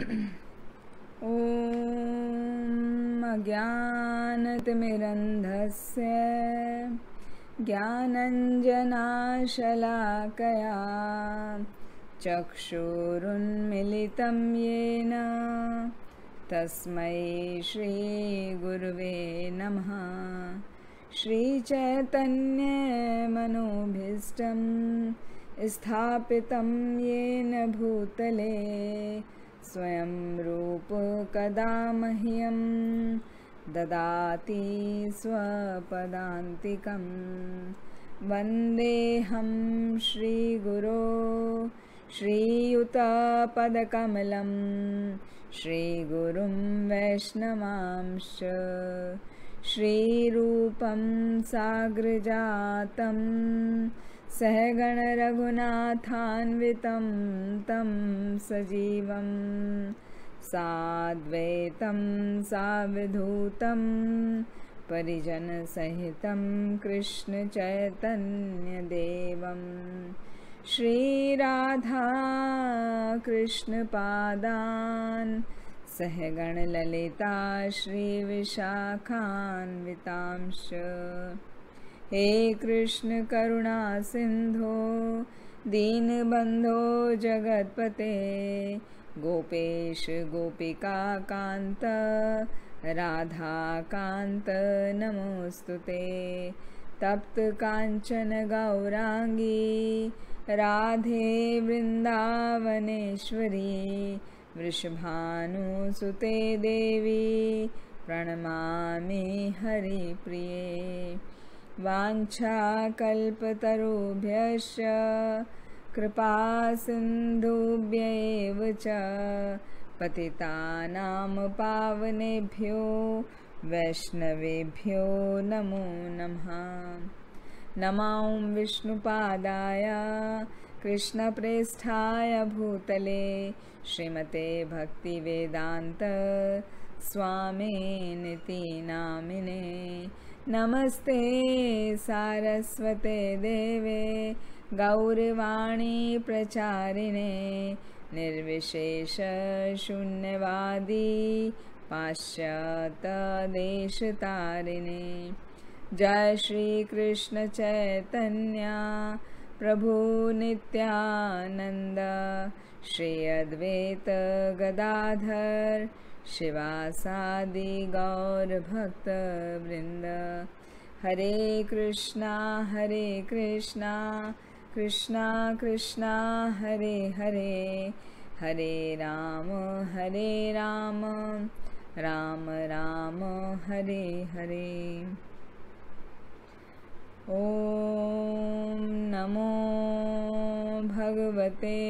ॐ अज्ञानतिमिरन्धस्य ज्ञानञ्जनाशलाकया चक्षुरुन्मिलितं येन तस्मै श्रीगुरुवे नमः। श्रीचैतन्यमनोभीष्टं स्थापितं येन भूतले स्वयं रूप कदा मह्यं ददाति स्वपदान्तिकं। वन्देऽहं श्रीगुरो श्रीयुतपदकमलं श्रीगुरुं वैष्णवांश्च श्रीरूपं साग्रजातं सहगणरघुनाथान्वितं तं सजीवं साद्वैतं सावधूतं परिजनसहितं कृष्णचैतन्यदेवं श्रीराधा कृष्णपादान् सहगणललिता श्रीविशाखान्वितांश्च। हे कृष्ण करुणा सिंधो दीनबंधो जगत्पते गोपेश गोपिका कांत राधा कांत नमोस्तुते। तप्त कांचन गौरांगी राधे वृंदावनेश्वरी वृषभानुसुते देवी प्रणमामि हरिप्रिये। वाञ्छाकल्पतरुभ्यश्च कृपासिन्धुभ्यैव च पतितानां पावनेभ्यो वैष्णवेभ्यो नमो नमः। नमो विष्णुपादाय कृष्णप्रेष्ठाय भूतले श्रीमते भक्तिवेदान्त स्वामिनिति नामिने। नमस्ते सारस्वते देवे गौरवाणी प्रचारिणे निर्विशेष शून्यवादी पाश्चात्यदेशतारिणे। जय श्री कृष्ण चैतन्य प्रभु नित्यानंद श्री अद्वैत गदाधर शिवासादि गौर भक्त वृंद। हरे कृष्णा कृष्णा कृष्णा हरे हरे हरे राम राम राम हरे हरे। ॐ नमो भगवते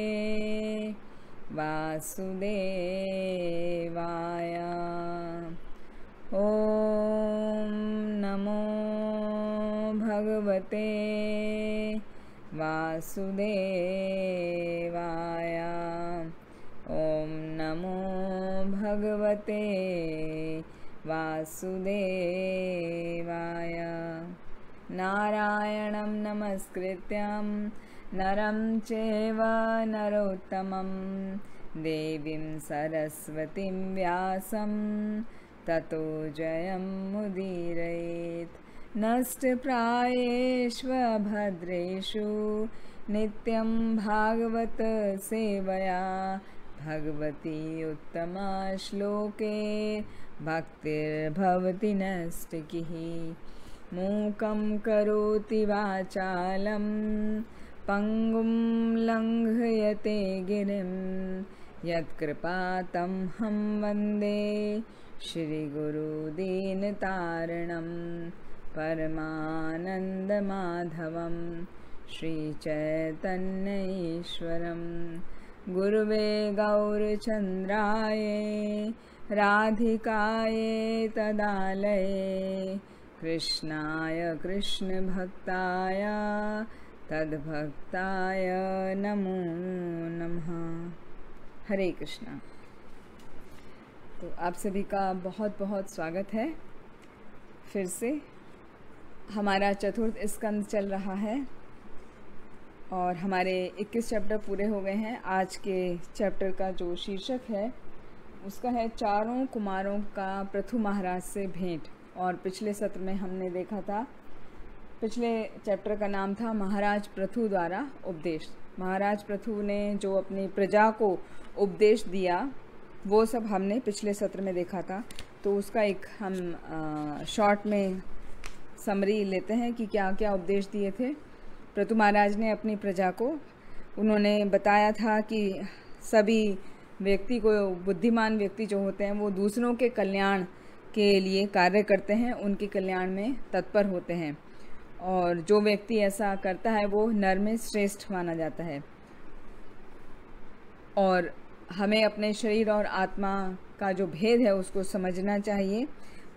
वासुदेवाय। ॐ नमो भगवते वासुदेवाय। ॐ नमो भगवते वासुदेवाय। नारायणं नमस्कृत्यं नरं चैव नरोत्तमं देवीं सरस्वतीं व्यासं ततो जयमुदीरयेत्। नष्टप्रायेष्वभद्रेषु नित्यं भागवत सेवया भगवती उत्तमा श्लोके भक्तिर्भवति नष्टकिः। मूकं करोति वाचालं पंगुं लंघयते गिरिं यत्कृपातं हम वन्दे श्रीगुरुदीनतारिणं परमानन्दमाधवं श्रीचैतन्यईश्वरं। गुरुवे गौरचन्द्राय राधिकाये तदालये कृष्णाय कृष्णभक्ताय तद्भक्ताय नमो नमः। हरे कृष्णा। तो आप सभी का बहुत बहुत स्वागत है। फिर से हमारा चतुर्थ स्कंद चल रहा है और हमारे 21 चैप्टर पूरे हो गए हैं। आज के चैप्टर का जो शीर्षक है उसका है चारों कुमारों का पृथु महाराज से भेंट। और पिछले सत्र में हमने देखा था, पिछले चैप्टर का नाम था महाराज पृथु द्वारा उपदेश। महाराज पृथु ने जो अपनी प्रजा को उपदेश दिया वो सब हमने पिछले सत्र में देखा था। तो उसका एक हम शॉर्ट में समरी लेते हैं कि क्या क्या उपदेश दिए थे पृथु महाराज ने अपनी प्रजा को। उन्होंने बताया था कि सभी व्यक्ति को, बुद्धिमान व्यक्ति जो होते हैं वो दूसरों के कल्याण के लिए कार्य करते हैं, उनके कल्याण में तत्पर होते हैं, और जो व्यक्ति ऐसा करता है वो नर में श्रेष्ठ माना जाता है। और हमें अपने शरीर और आत्मा का जो भेद है उसको समझना चाहिए।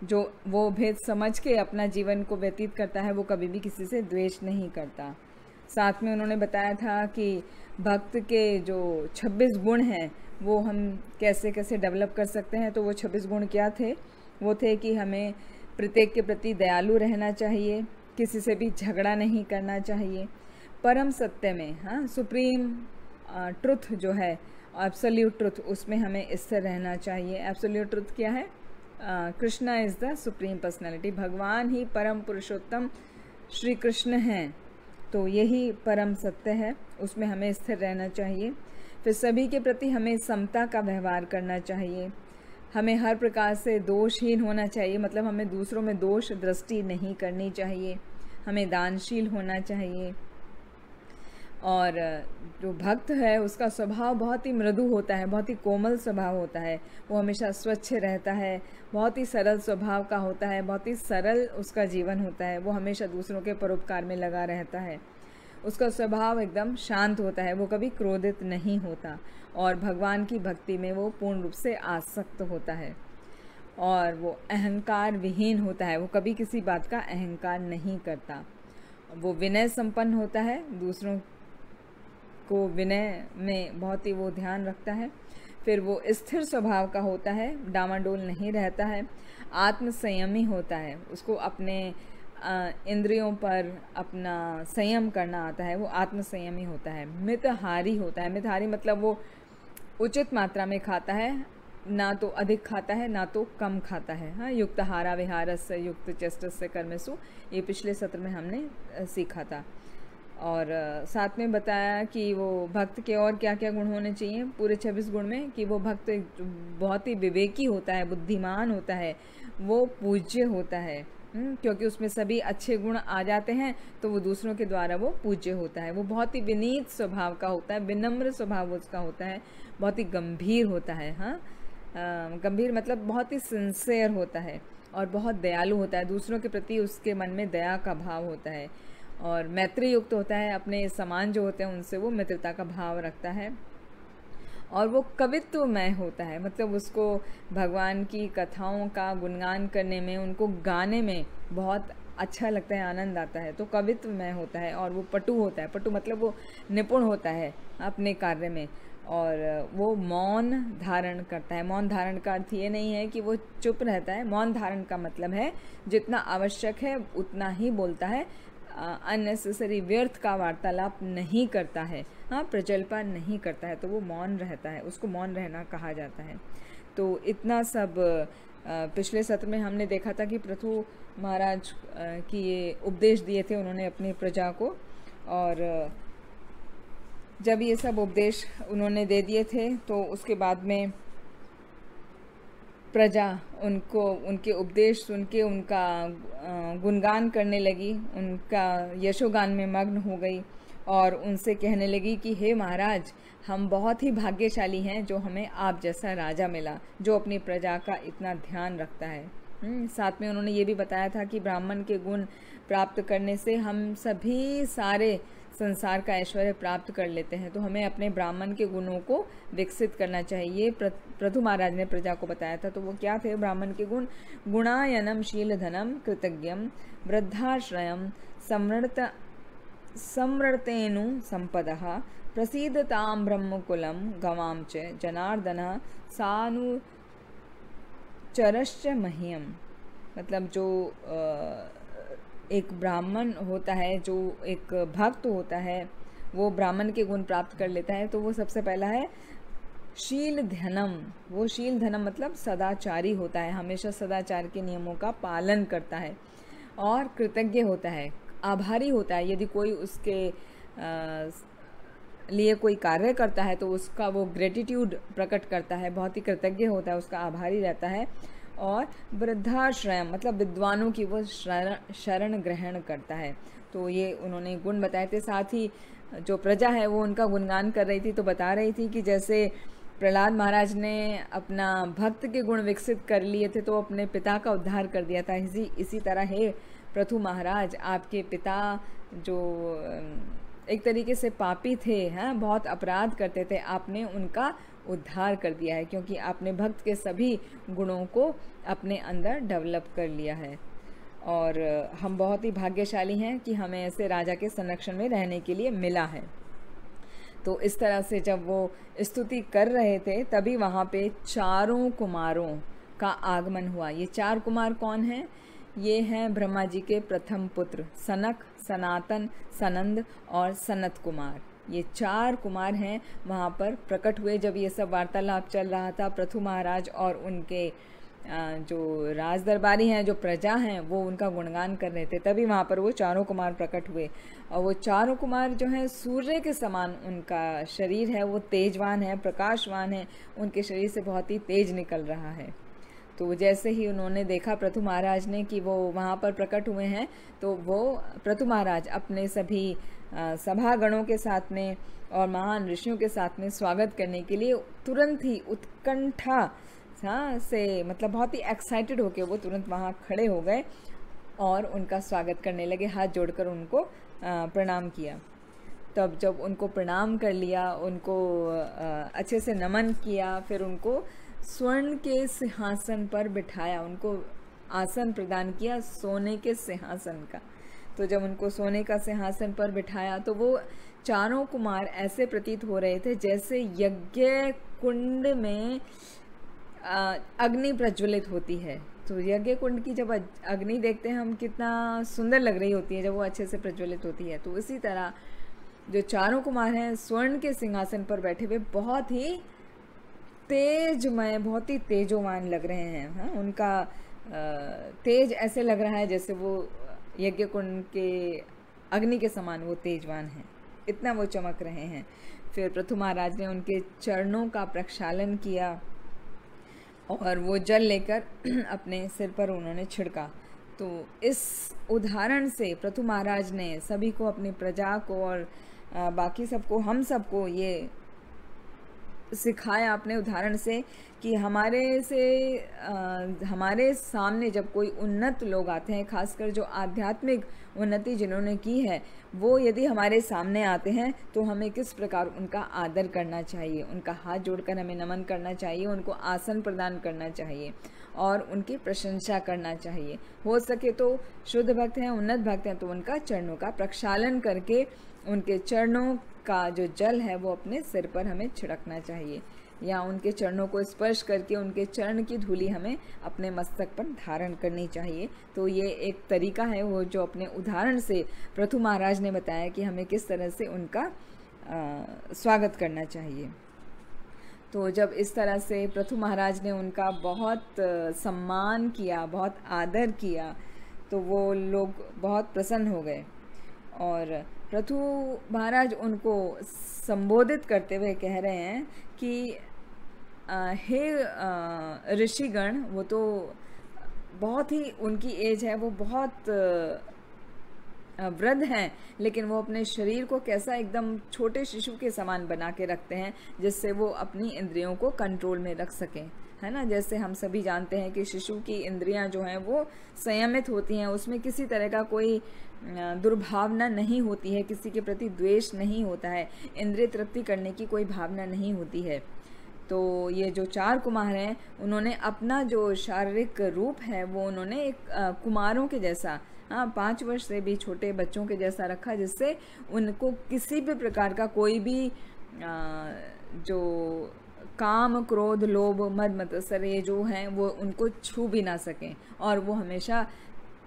जो वो भेद समझ के अपना जीवन को व्यतीत करता है वो कभी भी किसी से द्वेष नहीं करता। साथ में उन्होंने बताया था कि भक्त के जो 26 गुण हैं वो हम कैसे कैसे डेवलप कर सकते हैं। तो वो 26 गुण क्या थे? वो थे कि हमें प्रत्येक के प्रति दयालु रहना चाहिए, किसी से भी झगड़ा नहीं करना चाहिए, परम सत्य में, हाँ, सुप्रीम ट्रुथ जो है, एब्सोल्यूट ट्रुथ, उसमें हमें स्थिर रहना चाहिए। एब्सोल्यूट ट्रुथ क्या है? Krishna is the supreme personality, भगवान ही परम पुरुषोत्तम श्री कृष्ण हैं। तो यही परम सत्य है, उसमें हमें स्थिर रहना चाहिए। फिर सभी के प्रति हमें समता का व्यवहार करना चाहिए। हमें हर प्रकार से दोषहीन होना चाहिए, मतलब हमें दूसरों में दोष दृष्टि नहीं करनी चाहिए। हमें दानशील होना चाहिए। और जो भक्त है उसका स्वभाव बहुत ही मृदु होता है, बहुत ही कोमल स्वभाव होता है। वो हमेशा स्वच्छ रहता है, बहुत ही सरल स्वभाव का होता है, बहुत ही सरल उसका जीवन होता है। वो हमेशा दूसरों के परोपकार में लगा रहता है। उसका स्वभाव एकदम शांत होता है, वो कभी क्रोधित नहीं होता, और भगवान की भक्ति में वो पूर्ण रूप से आसक्त होता है। और वो अहंकार विहीन होता है, वो कभी किसी बात का अहंकार नहीं करता। वो विनय संपन्न होता है, दूसरों को विनय में बहुत ही वो ध्यान रखता है। फिर वो स्थिर स्वभाव का होता है, डामाडोल नहीं रहता है। आत्म संयमी होता है, उसको अपने इंद्रियों पर अपना संयम करना आता है, वो आत्म संयमी होता है। मितहारी होता है, मितहारी मतलब वो उचित मात्रा में खाता है, ना तो अधिक खाता है ना तो कम खाता है। हाँ, युक्त हारा विहारस्य युक्त चेष्टस्य कर्मसु, ये पिछले सत्र में हमने सीखा था। और साथ में बताया कि वो भक्त के और क्या क्या गुण होने चाहिए पूरे 26 गुण में, कि वो भक्त बहुत ही विवेकी होता है, बुद्धिमान होता है, वो पूज्य होता है, क्योंकि उसमें सभी अच्छे गुण आ जाते हैं, तो वो दूसरों के द्वारा वो पूज्य होता है। वो बहुत ही विनीत स्वभाव का होता है, विनम्र स्वभाव उसका होता है, बहुत ही गंभीर होता है। हाँ, गंभीर मतलब बहुत ही सिंसियर होता है, और बहुत दयालु होता है, दूसरों के प्रति उसके मन में दया का भाव होता है। और मैत्री युक्त होता है, अपने समान जो होते हैं उनसे वो मित्रता का भाव रखता है। और वो कवित्वमय होता है, मतलब उसको भगवान की कथाओं का गुणगान करने में, उनको गाने में बहुत अच्छा लगता है, आनंद आता है। तो कवित्वमय होता है। और वो पटु होता है, पटु मतलब वो निपुण होता है अपने कार्य में, और वो मौन धारण करता है। मौन धारण का अर्थ ये नहीं है कि वो चुप रहता है, मौन धारण का मतलब है जितना आवश्यक है उतना ही बोलता है, अननेसेसरी व्यर्थ का वार्तालाप नहीं करता है, हाँ, प्रजल्पा नहीं करता है, तो वो मौन रहता है, उसको मौन रहना कहा जाता है। तो इतना सब पिछले सत्र में हमने देखा था कि पृथु महाराज की ये उपदेश दिए थे उन्होंने अपनी प्रजा को। और जब ये सब उपदेश उन्होंने दे दिए थे तो उसके बाद में प्रजा उनको, उनके उपदेश सुन के उनका गुणगान करने लगी, उनका यशोगान में मग्न हो गई, और उनसे कहने लगी कि हे महाराज, हम बहुत ही भाग्यशाली हैं जो हमें आप जैसा राजा मिला, जो अपनी प्रजा का इतना ध्यान रखता है। साथ में उन्होंने ये भी बताया था कि ब्राह्मण के गुण प्राप्त करने से हम सभी सारे संसार का ऐश्वर्य प्राप्त कर लेते हैं। तो हमें अपने ब्राह्मण के गुणों को विकसित करना चाहिए। पृथु महाराज ने प्रजा को बताया था। तो वो क्या थे ब्राह्मण के गुण? गुणायनम शीलधनम कृतज्ञम वृद्धाश्रयम समृतेनु संपदः प्रसीदतां ब्रह्मकुलम गवाम च जनार्दनः सानुचरश्च मह्यम। मतलब जो एक ब्राह्मण होता है, जो एक भक्त होता है, वो ब्राह्मण के गुण प्राप्त कर लेता है। तो वो सबसे पहला है शील धनम, वो शील धनम मतलब सदाचारी होता है, हमेशा सदाचार के नियमों का पालन करता है और कृतज्ञ होता है, आभारी होता है। यदि कोई उसके लिए कोई कार्य करता है तो उसका वो ग्रेटिट्यूड प्रकट करता है, बहुत ही कृतज्ञ होता है, उसका आभारी रहता है। और वृद्धाश्रयम मतलब विद्वानों की वो शरण ग्रहण करता है। तो ये उन्होंने गुण बताए थे। साथ ही जो प्रजा है वो उनका गुणगान कर रही थी, तो बता रही थी कि जैसे प्रहलाद महाराज ने अपना भक्त के गुण विकसित कर लिए थे तो अपने पिता का उद्धार कर दिया था, इसी तरह हे पृथु महाराज, आपके पिता जो एक तरीके से पापी थे, हैं, बहुत अपराध करते थे, आपने उनका उद्धार कर दिया है, क्योंकि आपने भक्त के सभी गुणों को अपने अंदर डेवलप कर लिया है। और हम बहुत ही भाग्यशाली हैं कि हमें ऐसे राजा के संरक्षण में रहने के लिए मिला है। तो इस तरह से जब वो स्तुति कर रहे थे तभी वहाँ पे चारों कुमारों का आगमन हुआ। ये चार कुमार कौन हैं? ये हैं ब्रह्मा जी के प्रथम पुत्र सनक, सनातन, सनंद और सनत कुमार। ये चार कुमार हैं वहाँ पर प्रकट हुए जब ये सब वार्तालाप चल रहा था। पृथु महाराज और उनके जो राज दरबारी हैं, जो प्रजा हैं, वो उनका गुणगान कर रहे थे, तभी वहाँ पर वो चारों कुमार प्रकट हुए। और वो चारों कुमार जो हैं सूर्य के समान उनका शरीर है, वो तेजवान है, प्रकाशवान है, उनके शरीर से बहुत ही तेज निकल रहा है। तो जैसे ही उन्होंने देखा पृथु महाराज ने कि वो वहाँ पर प्रकट हुए हैं, तो वो पृथु महाराज अपने सभी सभागणों के साथ में और महान ऋषियों के साथ में स्वागत करने के लिए तुरंत ही उत्कंठा से मतलब बहुत ही एक्साइटेड होके वो तुरंत वहाँ खड़े हो गए और उनका स्वागत करने लगे, हाथ जोड़कर उनको प्रणाम किया। तब जब उनको प्रणाम कर लिया, उनको अच्छे से नमन किया, फिर उनको स्वर्ण के सिंहासन पर बिठाया, उनको आसन प्रदान किया सोने के सिंहासन का। तो जब उनको सोने का सिंहासन पर बिठाया तो वो चारों कुमार ऐसे प्रतीत हो रहे थे जैसे यज्ञ कुंड में अग्नि प्रज्वलित होती है। तो यज्ञ कुंड की जब अग्नि देखते हैं हम, कितना सुंदर लग रही होती है जब वो अच्छे से प्रज्वलित होती है। तो इसी तरह जो चारों कुमार हैं स्वर्ण के सिंहासन पर बैठे हुए बहुत ही तेजमय, बहुत ही तेजोवान लग रहे हैं। हाँ, उनका तेज ऐसे लग रहा है जैसे वो यज्ञ कुंड के अग्नि के समान वो तेजवान हैं, इतना वो चमक रहे हैं। फिर पृथु महाराज ने उनके चरणों का प्रक्षालन किया और वो जल लेकर अपने सिर पर उन्होंने छिड़का। तो इस उदाहरण से पृथु महाराज ने सभी को, अपनी प्रजा को और बाकी सबको, हम सबको ये सिखाया अपने उदाहरण से कि हमारे सामने जब कोई उन्नत लोग आते हैं, खासकर जो आध्यात्मिक उन्नति जिन्होंने की है, वो यदि हमारे सामने आते हैं तो हमें किस प्रकार उनका आदर करना चाहिए, उनका हाथ जोड़कर हमें नमन करना चाहिए, उनको आसन प्रदान करना चाहिए और उनकी प्रशंसा करना चाहिए। हो सके तो शुद्ध भक्त हैं, उन्नत भक्त हैं, तो उनका चरणों का प्रक्षालन करके उनके चरणों का जो जल है वो अपने सिर पर हमें छिड़कना चाहिए, या उनके चरणों को स्पर्श करके उनके चरण की धूली हमें अपने मस्तक पर धारण करनी चाहिए। तो ये एक तरीका है वो जो अपने उदाहरण से पृथु महाराज ने बताया कि हमें किस तरह से उनका स्वागत करना चाहिए। तो जब इस तरह से पृथु महाराज ने उनका बहुत सम्मान किया, बहुत आदर किया, तो वो लोग बहुत प्रसन्न हो गए। और पृथु महाराज उनको संबोधित करते हुए कह रहे हैं कि हे ऋषिगण, वो तो बहुत ही, उनकी एज है, वो बहुत वृद्ध हैं, लेकिन वो अपने शरीर को कैसा एकदम छोटे शिशु के समान बना के रखते हैं जिससे वो अपनी इंद्रियों को कंट्रोल में रख सकें, है ना। जैसे हम सभी जानते हैं कि शिशु की इंद्रियां जो हैं वो संयमित होती हैं, उसमें किसी तरह का कोई दुर्भावना नहीं होती है, किसी के प्रति द्वेष नहीं होता है, इंद्रिय तृप्ति करने की कोई भावना नहीं होती है। तो ये जो चार कुमार हैं, उन्होंने अपना जो शारीरिक रूप है वो उन्होंने एक कुमारों के जैसा, 5 वर्ष से भी छोटे बच्चों के जैसा रखा, जिससे उनको किसी भी प्रकार का कोई भी जो काम, क्रोध, लोभ, मद, मत्सर ये जो हैं वो उनको छू भी ना सकें, और वो हमेशा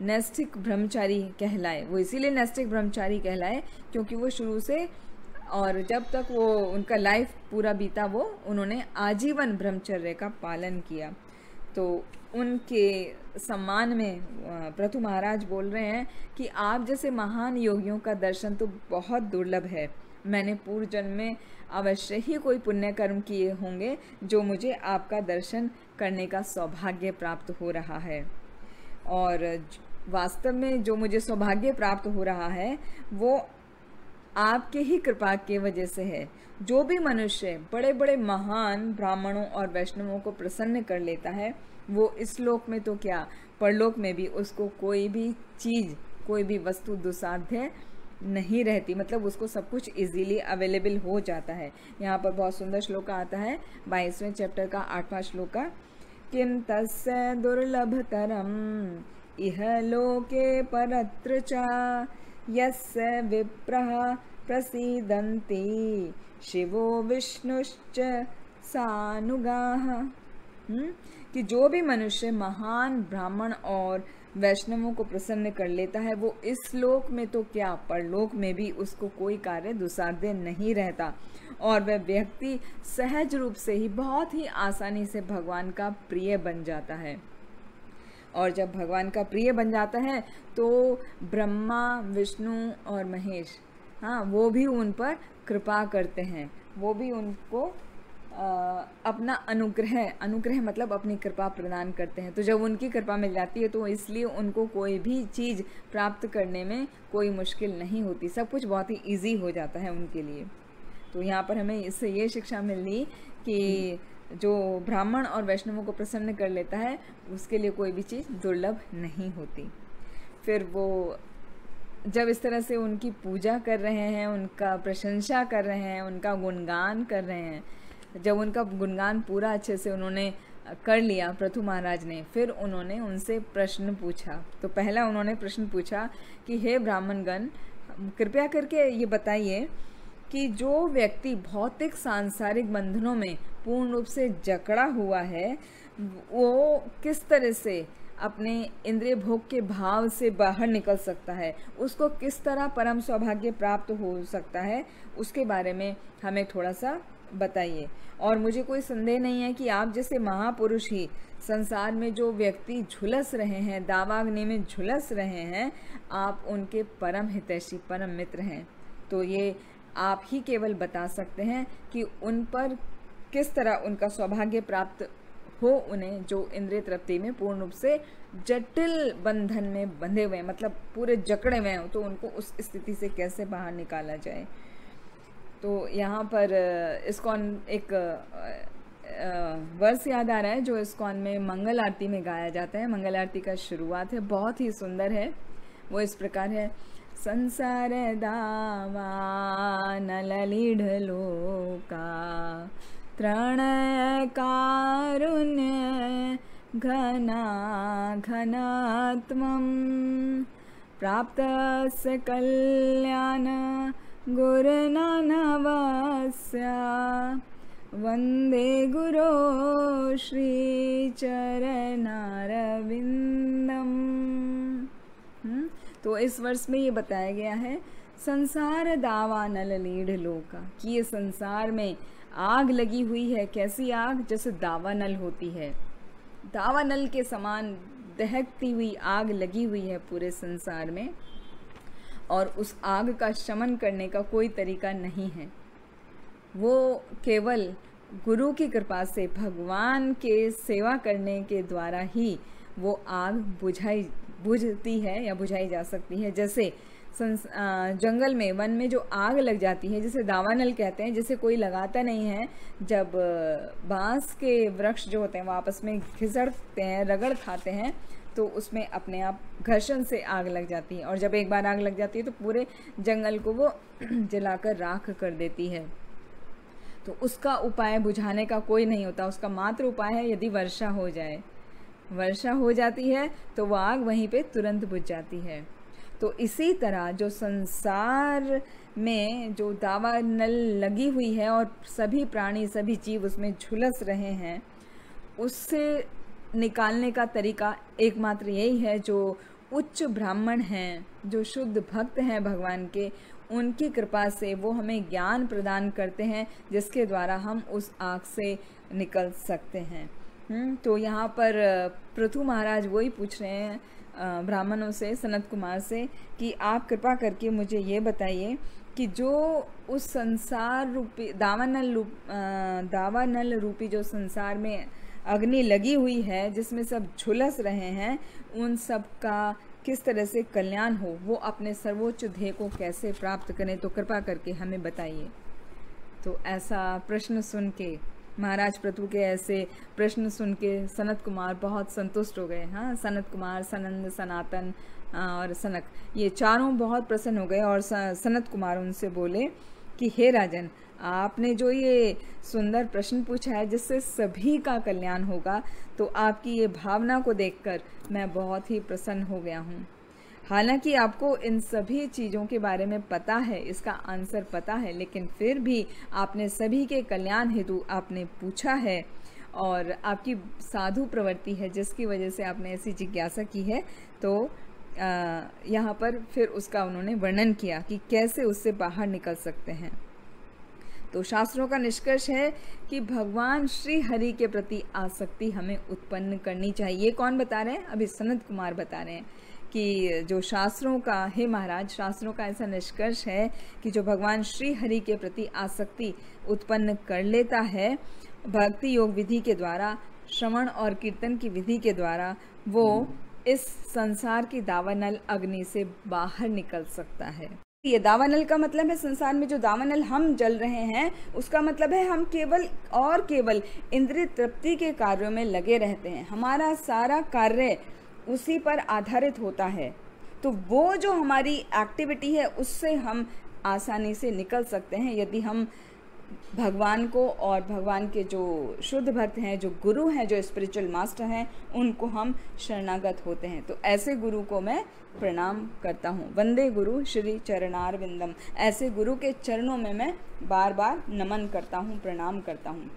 नैष्ठिक ब्रह्मचारी कहलाए। वो इसीलिए नैष्ठिक ब्रह्मचारी कहलाए क्योंकि वो शुरू से और जब तक वो उनका लाइफ पूरा बीता वो उन्होंने आजीवन ब्रह्मचर्य का पालन किया। तो उनके सम्मान में पृथु महाराज बोल रहे हैं कि आप जैसे महान योगियों का दर्शन तो बहुत दुर्लभ है। मैंने पूर्व जन्म में अवश्य ही कोई पुण्य कर्म किए होंगे जो मुझे आपका दर्शन करने का सौभाग्य प्राप्त हो रहा है। और वास्तव में जो मुझे सौभाग्य प्राप्त हो रहा है वो आपके ही कृपा की वजह से है। जो भी मनुष्य बड़े बड़े महान ब्राह्मणों और वैष्णवों को प्रसन्न कर लेता है वो इस लोक में तो क्या परलोक में भी उसको कोई भी चीज़ कोई भी वस्तु दुसाध्य नहीं रहती, मतलब उसको सब कुछ इजीली अवेलेबल हो जाता है। यहाँ पर बहुत सुंदर श्लोक आता है 22वें चैप्टर का 8वां श्लोक, किम तस्य दुर्लभतरम इह लोके परत्र च यस्य विप्रः प्रसीदन्ति शिवो विष्णुश्च सानुगाः। कि जो भी मनुष्य महान ब्राह्मण और वैष्णवों को प्रसन्न कर लेता है वो इस लोक में तो क्या परलोक में भी उसको कोई कार्य दुसाध्य नहीं रहता और वह व्यक्ति सहज रूप से ही बहुत ही आसानी से भगवान का प्रिय बन जाता है। और जब भगवान का प्रिय बन जाता है तो ब्रह्मा विष्णु और महेश वो भी उन पर कृपा करते हैं, वो भी उनको अपना अनुग्रह मतलब अपनी कृपा प्रदान करते हैं। तो जब उनकी कृपा मिल जाती है तो इसलिए उनको कोई भी चीज़ प्राप्त करने में कोई मुश्किल नहीं होती, सब कुछ बहुत ही इजी हो जाता है उनके लिए। तो यहाँ पर हमें इससे ये शिक्षा मिली कि जो ब्राह्मण और वैष्णवों को प्रसन्न कर लेता है उसके लिए कोई भी चीज़ दुर्लभ नहीं होती। फिर वो जब इस तरह से उनकी पूजा कर रहे हैं, उनका प्रशंसा कर रहे हैं, उनका गुणगान कर रहे हैं, जब उनका गुणगान पूरा अच्छे से उन्होंने कर लिया पृथु महाराज ने, फिर उन्होंने उनसे प्रश्न पूछा। तो पहला उन्होंने प्रश्न पूछा कि हे ब्राह्मणगण, कृपया करके ये बताइए कि जो व्यक्ति भौतिक सांसारिक बंधनों में पूर्ण रूप से जकड़ा हुआ है वो किस तरह से अपने इंद्रिय भोग के भाव से बाहर निकल सकता है, उसको किस तरह परम सौभाग्य प्राप्त हो सकता है, उसके बारे में हमें थोड़ा सा बताइए। और मुझे कोई संदेह नहीं है कि आप जैसे महापुरुष ही संसार में जो व्यक्ति झुलस रहे हैं, दावाग्नि में झुलस रहे हैं, आप उनके परम हितैषी परम मित्र हैं। तो ये आप ही केवल बता सकते हैं कि उन पर किस तरह उनका सौभाग्य प्राप्त हो, उन्हें जो इंद्रिय तृप्ति में पूर्ण रूप से जटिल बंधन में बंधे हुए हैं, मतलब पूरे जकड़े हुए हैं, तो उनको उस स्थिति से कैसे बाहर निकाला जाए। तो यहाँ पर इस्कॉन एक वर्ष याद आ रहा है जो इस्कॉन में मंगल आरती में गाया जाता है। मंगल आरती का शुरुआत है, बहुत ही सुंदर है। वो इस प्रकार है, संसार दावा नललीढ़ लोका तृणय कारुण्य घना घनात्मं प्राप्तस्य कल्याण गुरुनानवस्य वंदे गुरो श्रीचरणारविंदम। तो इस वर्ष में ये बताया गया है संसार दावा नललीढ़ लोका, कि ये संसार में आग लगी हुई है। कैसी आग? जैसे दावानल होती है, दावानल के समान दहकती हुई आग लगी हुई है पूरे संसार में, और उस आग का शमन करने का कोई तरीका नहीं है। वो केवल गुरु की कृपा से, भगवान के सेवा करने के द्वारा ही वो आग बुझती है या बुझाई जा सकती है। जैसे जंगल में, वन में जो आग लग जाती है, जिसे दावानल कहते हैं, जिसे कोई लगाता नहीं है। जब बांस के वृक्ष जो होते हैं वो आपस में घिसड़ते हैं, रगड़ खाते हैं, तो उसमें अपने आप घर्षण से आग लग जाती है। और जब एक बार आग लग जाती है तो पूरे जंगल को वो जलाकर राख कर देती है। तो उसका उपाय बुझाने का कोई नहीं होता, उसका मात्र उपाय है यदि वर्षा हो जाए। वर्षा हो जाती है तो वो आग वहीं पे तुरंत बुझ जाती है। तो इसी तरह जो संसार में जो दावानल लगी हुई है और सभी प्राणी सभी जीव उसमें झुलस रहे हैं, उससे निकालने का तरीका एकमात्र यही है। जो उच्च ब्राह्मण हैं, जो शुद्ध भक्त हैं भगवान के, उनकी कृपा से वो हमें ज्ञान प्रदान करते हैं जिसके द्वारा हम उस आग से निकल सकते हैं। तो यहाँ पर पृथु महाराज वही पूछ रहे हैं ब्राह्मणों से, सनत कुमार से, कि आप कृपा करके मुझे ये बताइए कि जो उस संसार रूपी दावानल रूपी जो संसार में अग्नि लगी हुई है, जिसमें सब झुलस रहे हैं, उन सब का किस तरह से कल्याण हो, वो अपने सर्वोच्च ध्येय को कैसे प्राप्त करें, तो कृपा करके हमें बताइए। तो ऐसा प्रश्न सुन के, महाराज पृथु के ऐसे प्रश्न सुन के सनत कुमार बहुत संतुष्ट हो गए। हाँ, सनत कुमार, सनंद, सनातन और सनक, ये चारों बहुत प्रसन्न हो गए। और सनत कुमार उनसे बोले कि हे राजन, आपने जो ये सुंदर प्रश्न पूछा है जिससे सभी का कल्याण होगा, तो आपकी ये भावना को देखकर मैं बहुत ही प्रसन्न हो गया हूँ। हालांकि आपको इन सभी चीज़ों के बारे में पता है, इसका आंसर पता है, लेकिन फिर भी आपने सभी के कल्याण हेतु आपने पूछा है, और आपकी साधु प्रवृत्ति है जिसकी वजह से आपने ऐसी जिज्ञासा की है। तो यहाँ पर फिर उसका उन्होंने वर्णन किया कि कैसे उससे बाहर निकल सकते हैं। तो शास्त्रों का निष्कर्ष है कि भगवान श्री हरि के प्रति आसक्ति हमें उत्पन्न करनी चाहिए। ये कौन बता रहे हैं? अभी सनत कुमार बता रहे हैं कि जो शास्त्रों का, हे महाराज, शास्त्रों का ऐसा निष्कर्ष है कि जो भगवान श्री हरि के प्रति आसक्ति उत्पन्न कर लेता है भक्ति योग विधि के द्वारा, श्रवण और कीर्तन की विधि के द्वारा, वो इस संसार की दावानल अग्नि से बाहर निकल सकता है। ये दावानल का मतलब है संसार में जो दावानल हम जल रहे हैं, उसका मतलब है हम केवल और केवल इंद्रिय तृप्ति के कार्यों में लगे रहते हैं। हमारा सारा कार्य उसी पर आधारित होता है। तो वो जो हमारी एक्टिविटी है उससे हम आसानी से निकल सकते हैं यदि हम भगवान को और भगवान के जो शुद्ध भक्त हैं, जो गुरु हैं, जो स्पिरिचुअल मास्टर हैं, उनको हम शरणागत होते हैं। तो ऐसे गुरु को मैं प्रणाम करता हूँ। वंदे गुरु श्री चरणार विंदम, ऐसे गुरु के चरणों में मैं बार बार नमन करता हूँ, प्रणाम करता हूँ।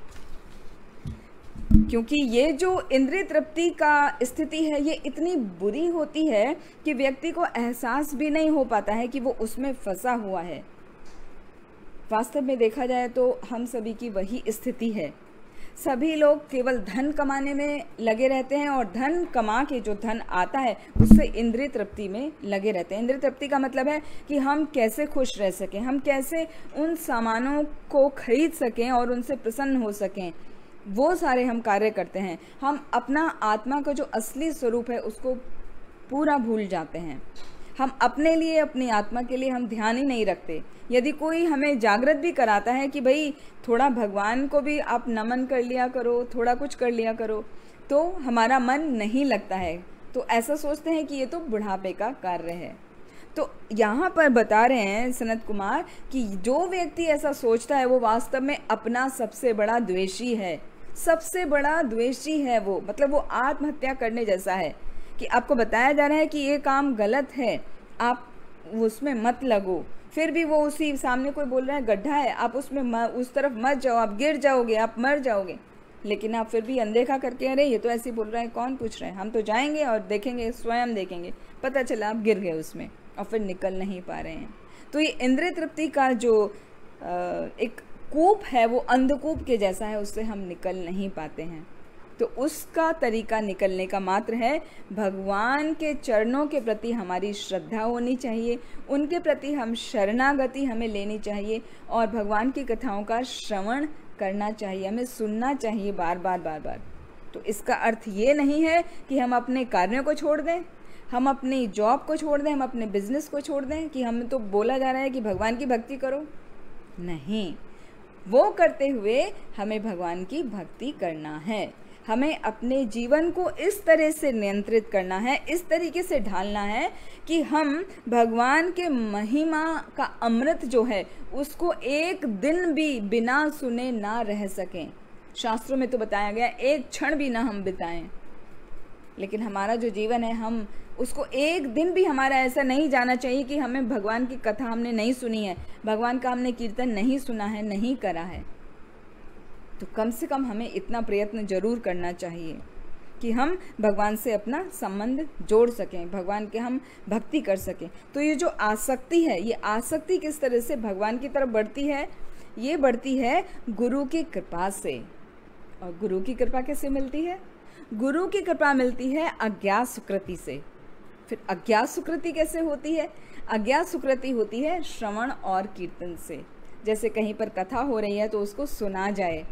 क्योंकि ये जो इंद्रिय तृप्ति का स्थिति है, ये इतनी बुरी होती है कि व्यक्ति को एहसास भी नहीं हो पाता है कि वो उसमें फंसा हुआ है। वास्तव में देखा जाए तो हम सभी की वही स्थिति है। सभी लोग केवल धन कमाने में लगे रहते हैं और धन कमा के जो धन आता है उससे इंद्रिय तृप्ति में लगे रहते हैं। इंद्रिय तृप्ति का मतलब है कि हम कैसे खुश रह सकें, हम कैसे उन सामानों को खरीद सकें और उनसे प्रसन्न हो सकें, वो सारे हम कार्य करते हैं। हम अपना आत्मा का जो असली स्वरूप है उसको पूरा भूल जाते हैं। हम अपने लिए, अपनी आत्मा के लिए हम ध्यान ही नहीं रखते। यदि कोई हमें जागृत भी कराता है कि भाई थोड़ा भगवान को भी आप नमन कर लिया करो, थोड़ा कुछ कर लिया करो, तो हमारा मन नहीं लगता है। तो ऐसा सोचते हैं कि ये तो बुढ़ापे का कार्य है। तो यहाँ पर बता रहे हैं सनत कुमार कि जो व्यक्ति ऐसा सोचता है वो वास्तव में अपना सबसे बड़ा द्वेषी है। सबसे बड़ा द्वेषी है वो, मतलब वो आत्महत्या करने जैसा है कि आपको बताया जा रहा है कि ये काम गलत है, आप उसमें मत लगो, फिर भी वो उसी सामने कोई बोल रहा है गड्ढा है, आप उसमें उस तरफ मत जाओ, आप गिर जाओगे, आप मर जाओगे, लेकिन आप फिर भी अनदेखा करके अरे ये तो ऐसे बोल रहा है, कौन पूछ रहा है, हम तो जाएंगे और देखेंगे, स्वयं देखेंगे। पता चला आप गिर गए उसमें और फिर निकल नहीं पा रहे हैं। तो ये इंद्रिय तृप्ति का जो एक कूप है वो अंधकूप के जैसा है, उससे हम निकल नहीं पाते हैं। तो उसका तरीका निकलने का मात्र है भगवान के चरणों के प्रति हमारी श्रद्धा होनी चाहिए, उनके प्रति हम शरणागति हमें लेनी चाहिए और भगवान की कथाओं का श्रवण करना चाहिए, हमें सुनना चाहिए बार बार बार बार। तो इसका अर्थ ये नहीं है कि हम अपने कार्यों को छोड़ दें, हम अपनी जॉब को छोड़ दें, हम अपने बिजनेस को छोड़ दें कि हमें तो बोला जा रहा है कि भगवान की भक्ति करो। नहीं, वो करते हुए हमें भगवान की भक्ति करना है। हमें अपने जीवन को इस तरह से नियंत्रित करना है, इस तरीके से ढालना है कि हम भगवान के महिमा का अमृत जो है उसको एक दिन भी बिना सुने ना रह सकें। शास्त्रों में तो बताया गया एक क्षण भी ना हम बिताएं, लेकिन हमारा जो जीवन है हम उसको एक दिन भी हमारा ऐसा नहीं जाना चाहिए कि हमें भगवान की कथा हमने नहीं सुनी है, भगवान का हमने कीर्तन नहीं सुना है, नहीं करा है। तो कम से कम हमें इतना प्रयत्न जरूर करना चाहिए कि हम भगवान से अपना संबंध जोड़ सकें, भगवान के हम भक्ति कर सकें। तो ये जो आसक्ति है, ये आसक्ति किस तरह से भगवान की तरफ बढ़ती है? ये बढ़ती है गुरु की कृपा से। और गुरु की कृपा कैसे मिलती है? गुरु की कृपा मिलती है अज्ञात सुकृति से। फिर अज्ञात सुकृति कैसे होती है? अज्ञात सुकृति होती है श्रवण और कीर्तन से। जैसे कहीं पर कथा हो रही है तो उसको सुना जाए,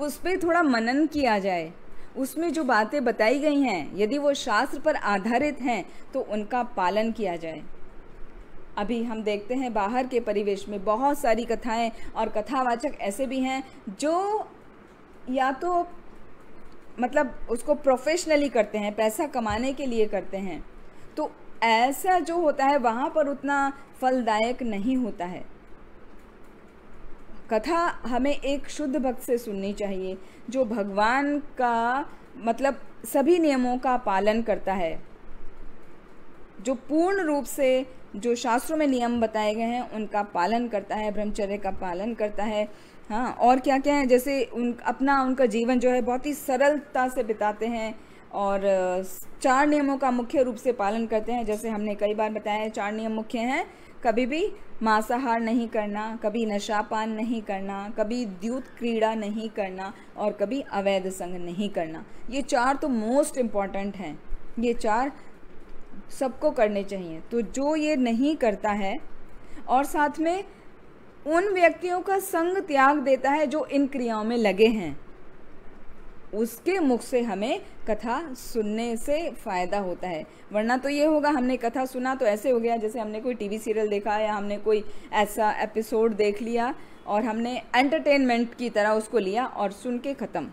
उस पर थोड़ा मनन किया जाए, उसमें जो बातें बताई गई हैं यदि वो शास्त्र पर आधारित हैं तो उनका पालन किया जाए। अभी हम देखते हैं बाहर के परिवेश में बहुत सारी कथाएं और कथावाचक ऐसे भी हैं जो या तो मतलब उसको प्रोफेशनली करते हैं, पैसा कमाने के लिए करते हैं, तो ऐसा जो होता है वहाँ पर उतना फलदायक नहीं होता है। कथा हमें एक शुद्ध भक्त से सुननी चाहिए जो भगवान का मतलब सभी नियमों का पालन करता है, जो पूर्ण रूप से जो शास्त्रों में नियम बताए गए हैं उनका पालन करता है, ब्रह्मचर्य का पालन करता है। हाँ, और क्या क्या है, जैसे उनका जीवन जो है बहुत ही सरलता से बिताते हैं और 4 नियमों का मुख्य रूप से पालन करते हैं। जैसे हमने कई बार बताया है 4 नियम मुख्य हैं। कभी भी मांसाहार नहीं करना, कभी नशापान नहीं करना, कभी द्यूत क्रीड़ा नहीं करना और कभी अवैध संग नहीं करना। ये 4 तो मोस्ट इम्पॉर्टेंट हैं, ये 4 सबको करने चाहिए। तो जो ये नहीं करता है और साथ में उन व्यक्तियों का संग त्याग देता है जो इन क्रियाओं में लगे हैं, उसके मुख से हमें कथा सुनने से फ़ायदा होता है। वरना तो ये होगा हमने कथा सुना तो ऐसे हो गया जैसे हमने कोई टीवी सीरियल देखा या हमने कोई ऐसा एपिसोड देख लिया और हमने एंटरटेनमेंट की तरह उसको लिया और सुन के ख़त्म।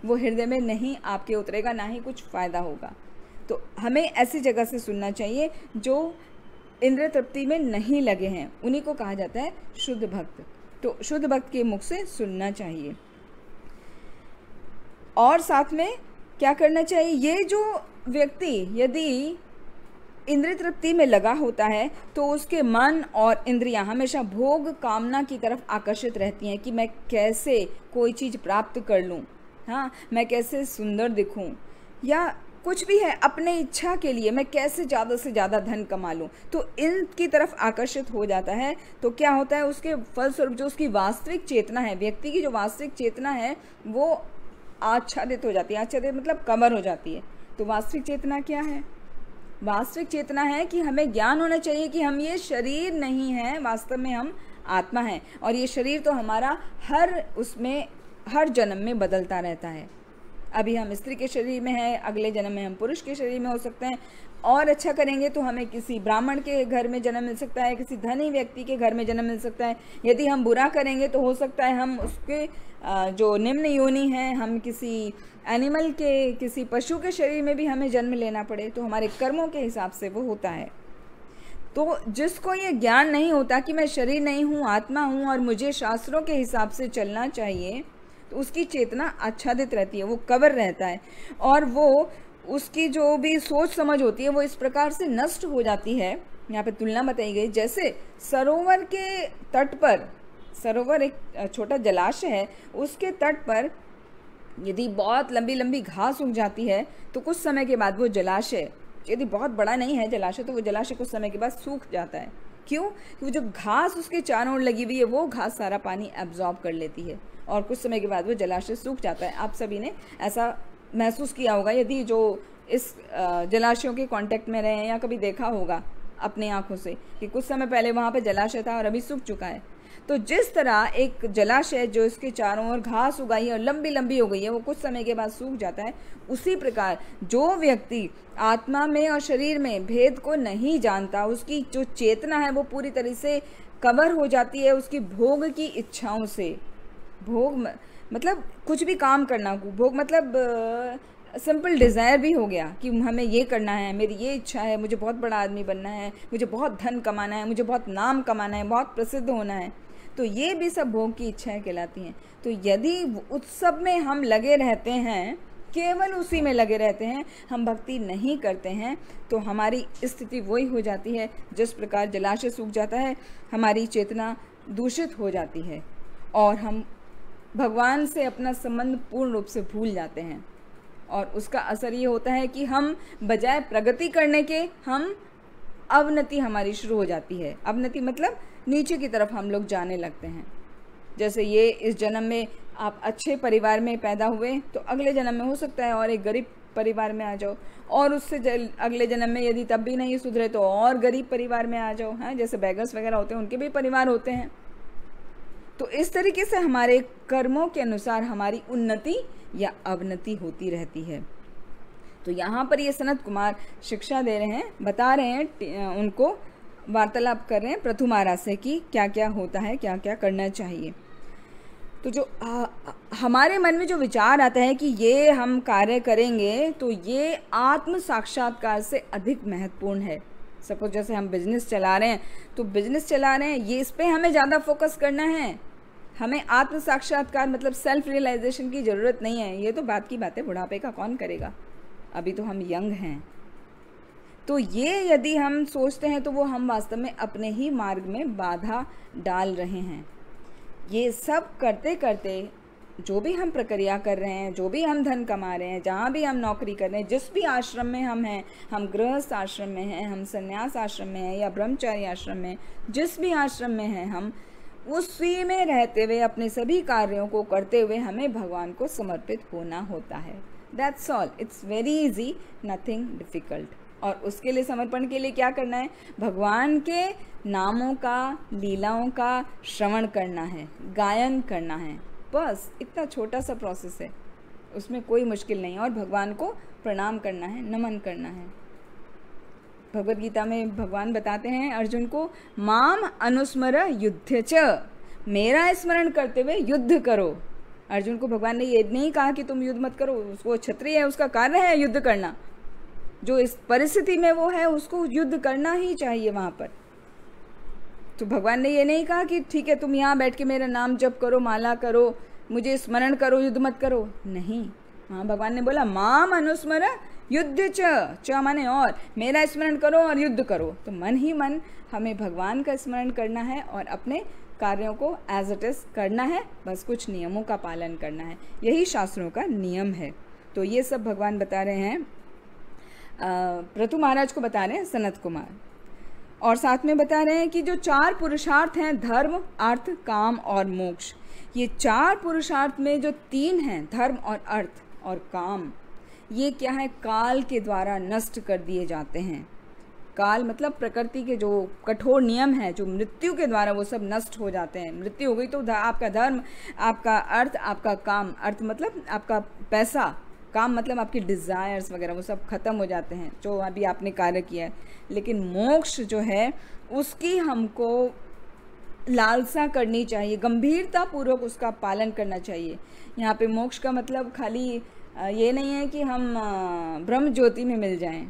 वो हृदय में नहीं आपके उतरेगा, ना ही कुछ फ़ायदा होगा। तो हमें ऐसी जगह से सुनना चाहिए जो इंद्रिय तृप्ति में नहीं लगे हैं, उन्हीं को कहा जाता है शुद्ध भक्त। तो शुद्ध भक्त के मुख से सुनना चाहिए। और साथ में क्या करना चाहिए, ये जो व्यक्ति यदि इंद्रिय तृप्ति में लगा होता है तो उसके मन और इंद्रियां हमेशा भोग कामना की तरफ आकर्षित रहती हैं कि मैं कैसे कोई चीज़ प्राप्त कर लूं, हाँ, मैं कैसे सुंदर दिखूं, या कुछ भी है अपने इच्छा के लिए मैं कैसे ज़्यादा से ज़्यादा धन कमा लूं, तो इनकी तरफ आकर्षित हो जाता है। तो क्या होता है, उसके फलस्वरूप जो उसकी वास्तविक चेतना है, व्यक्ति की जो वास्तविक चेतना है वो आच्छादित हो जाती है। आच्छादित मतलब कमर हो जाती है। तो वास्तविक चेतना क्या है? वास्तविक चेतना है कि हमें ज्ञान होना चाहिए कि हम ये शरीर नहीं है, वास्तव में हम आत्मा हैं और ये शरीर तो हमारा हर जन्म में बदलता रहता है। अभी हम स्त्री के शरीर में हैं, अगले जन्म में हम पुरुष के शरीर में हो सकते हैं, और अच्छा करेंगे तो हमें किसी ब्राह्मण के घर में जन्म मिल सकता है, किसी धनी व्यक्ति के घर में जन्म मिल सकता है। यदि हम बुरा करेंगे तो हो सकता है हम उसके जो निम्न योनि हैं, हम किसी एनिमल के, किसी पशु के शरीर में भी हमें जन्म लेना पड़े। तो हमारे कर्मों के हिसाब से वो होता है। तो जिसको ये ज्ञान नहीं होता कि मैं शरीर नहीं हूँ, आत्मा हूँ और मुझे शास्त्रों के हिसाब से चलना चाहिए, तो उसकी चेतना आच्छादित रहती है, वो कवर रहता है और वो उसकी जो भी सोच समझ होती है वो इस प्रकार से नष्ट हो जाती है। यहाँ पे तुलना बताई गई, जैसे सरोवर के तट पर, सरोवर एक छोटा जलाशय है, उसके तट पर यदि बहुत लंबी लंबी घास उग जाती है तो कुछ समय के बाद वो जलाशय, यदि बहुत बड़ा नहीं है जलाशय, तो वो जलाशय कुछ समय के बाद सूख जाता है। क्यों? क्योंकि वो जो घास उसके चारों ओर लगी हुई है वो घास सारा पानी एब्जॉर्ब कर लेती है और कुछ समय के बाद वो जलाशय सूख जाता है। आप सभी ने ऐसा महसूस किया होगा यदि जो इस जलाशयों के कांटेक्ट में रहे हैं, या कभी देखा होगा अपने आँखों से कि कुछ समय पहले वहाँ पे जलाशय था और अभी सूख चुका है। तो जिस तरह एक जलाशय जो इसके चारों ओर घास उगाई है और लंबी लंबी हो गई है वो कुछ समय के बाद सूख जाता है, उसी प्रकार जो व्यक्ति आत्मा में और शरीर में भेद को नहीं जानता, उसकी जो चेतना है वो पूरी तरह से कवर हो जाती है उसकी भोग की इच्छाओं से। भोग मतलब कुछ भी काम करना, भोग मतलब सिंपल डिज़ायर भी हो गया कि हमें ये करना है, मेरी ये इच्छा है, मुझे बहुत बड़ा आदमी बनना है, मुझे बहुत धन कमाना है, मुझे बहुत नाम कमाना है, बहुत प्रसिद्ध होना है, तो ये भी सब भोग की इच्छाएं कहलाती हैं। तो यदि उस सब में हम लगे रहते हैं, केवल उसी में लगे रहते हैं, हम भक्ति नहीं करते हैं, तो हमारी स्थिति वही हो जाती है जिस प्रकार जलाशय सूख जाता है, हमारी चेतना दूषित हो जाती है और हम भगवान से अपना संबंध पूर्ण रूप से भूल जाते हैं। और उसका असर ये होता है कि हम बजाय प्रगति करने के हम अवनति हमारी शुरू हो जाती है। अवनति मतलब नीचे की तरफ हम लोग जाने लगते हैं। जैसे ये इस जन्म में आप अच्छे परिवार में पैदा हुए तो अगले जन्म में हो सकता है और एक गरीब परिवार में आ जाओ, और उससे अगले जन्म में यदि तब भी नहीं सुधरे तो और गरीब परिवार में आ जाओ। हाँ, जैसे बेगर्स वगैरह होते हैं उनके भी परिवार होते हैं। तो इस तरीके से हमारे कर्मों के अनुसार हमारी उन्नति या अवनति होती रहती है। तो यहाँ पर ये सनत कुमार शिक्षा दे रहे हैं, बता रहे हैं, उनको वार्तालाप कर रहे हैं पृथु महाराज से कि क्या क्या होता है, क्या क्या करना चाहिए। तो जो हमारे मन में जो विचार आता है कि ये हम कार्य करेंगे तो ये आत्म साक्षात्कार से अधिक महत्वपूर्ण है। सपोज जैसे हम बिजनेस चला रहे हैं तो बिजनेस चला रहे हैं, ये इस पे हमें ज़्यादा फोकस करना है। हमें आत्म साक्षात्कार मतलब सेल्फ रियलाइजेशन की ज़रूरत नहीं है। ये तो बात की बात है, बुढ़ापे का कौन करेगा, अभी तो हम यंग हैं। तो ये यदि हम सोचते हैं तो वो हम वास्तव में अपने ही मार्ग में बाधा डाल रहे हैं। ये सब करते करते जो भी हम प्रक्रिया कर रहे हैं, जो भी हम धन कमा रहे हैं, जहाँ भी हम नौकरी कर रहे हैं, जिस भी आश्रम में हम हैं, हम गृहस्थ आश्रम में हैं, हम संन्यास आश्रम में हैं या ब्रह्मचारी आश्रम में, जिस भी आश्रम में हैं हम, उसी में रहते हुए अपने सभी कार्यों को करते हुए हमें भगवान को समर्पित होना होता है। That's all, it's very easy, nothing difficult. और उसके लिए, समर्पण के लिए क्या करना है? भगवान के नामों का, लीलाओं का श्रवण करना है, गायन करना है, बस इतना छोटा सा प्रोसेस है, उसमें कोई मुश्किल नहीं। और भगवान को प्रणाम करना है, नमन करना है। भगवद गीता में भगवान बताते हैं अर्जुन को, माम अनुस्मर युद्ध च, मेरा स्मरण करते हुए युद्ध करो। अर्जुन को भगवान ने ये नहीं कहा कि तुम युद्ध मत करो, उसको क्षत्रिय है, उसका कार्य है युद्ध करना। जो इस परिस्थिति में वो है उसको युद्ध करना ही चाहिए वहाँ पर। तो भगवान ने ये नहीं कहा कि ठीक है तुम यहाँ बैठ के मेरा नाम जप करो, माला करो, मुझे स्मरण करो, युद्ध मत करो। नहीं, वहाँ भगवान ने बोला माम अनुस्मर युद्ध च माने और, मेरा स्मरण करो और युद्ध करो। तो मन ही मन हमें भगवान का स्मरण करना है और अपने कार्यों को एज इट इज करना है, बस कुछ नियमों का पालन करना है। यही शास्त्रों का नियम है। तो ये सब भगवान बता रहे हैं, पृथु महाराज को बता रहे हैं सनत कुमार, और साथ में बता रहे हैं कि जो 4 पुरुषार्थ हैं, धर्म, अर्थ, काम और मोक्ष, ये 4 पुरुषार्थ में जो 3 हैं, धर्म और अर्थ और काम, ये क्या है? काल के द्वारा नष्ट कर दिए जाते हैं। काल मतलब प्रकृति के जो कठोर नियम हैं, जो मृत्यु के द्वारा वो सब नष्ट हो जाते हैं। मृत्यु हो गई तो आपका धर्म, आपका अर्थ, आपका काम, अर्थ मतलब आपका पैसा, काम मतलब आपकी डिज़ायर्स वगैरह, वो सब खत्म हो जाते हैं जो अभी आपने कार्य किया है। लेकिन मोक्ष जो है उसकी हमको लालसा करनी चाहिए, गंभीरता पूर्वक उसका पालन करना चाहिए। यहाँ पे मोक्ष का मतलब खाली ये नहीं है कि हम ब्रह्म ज्योति में मिल जाएं,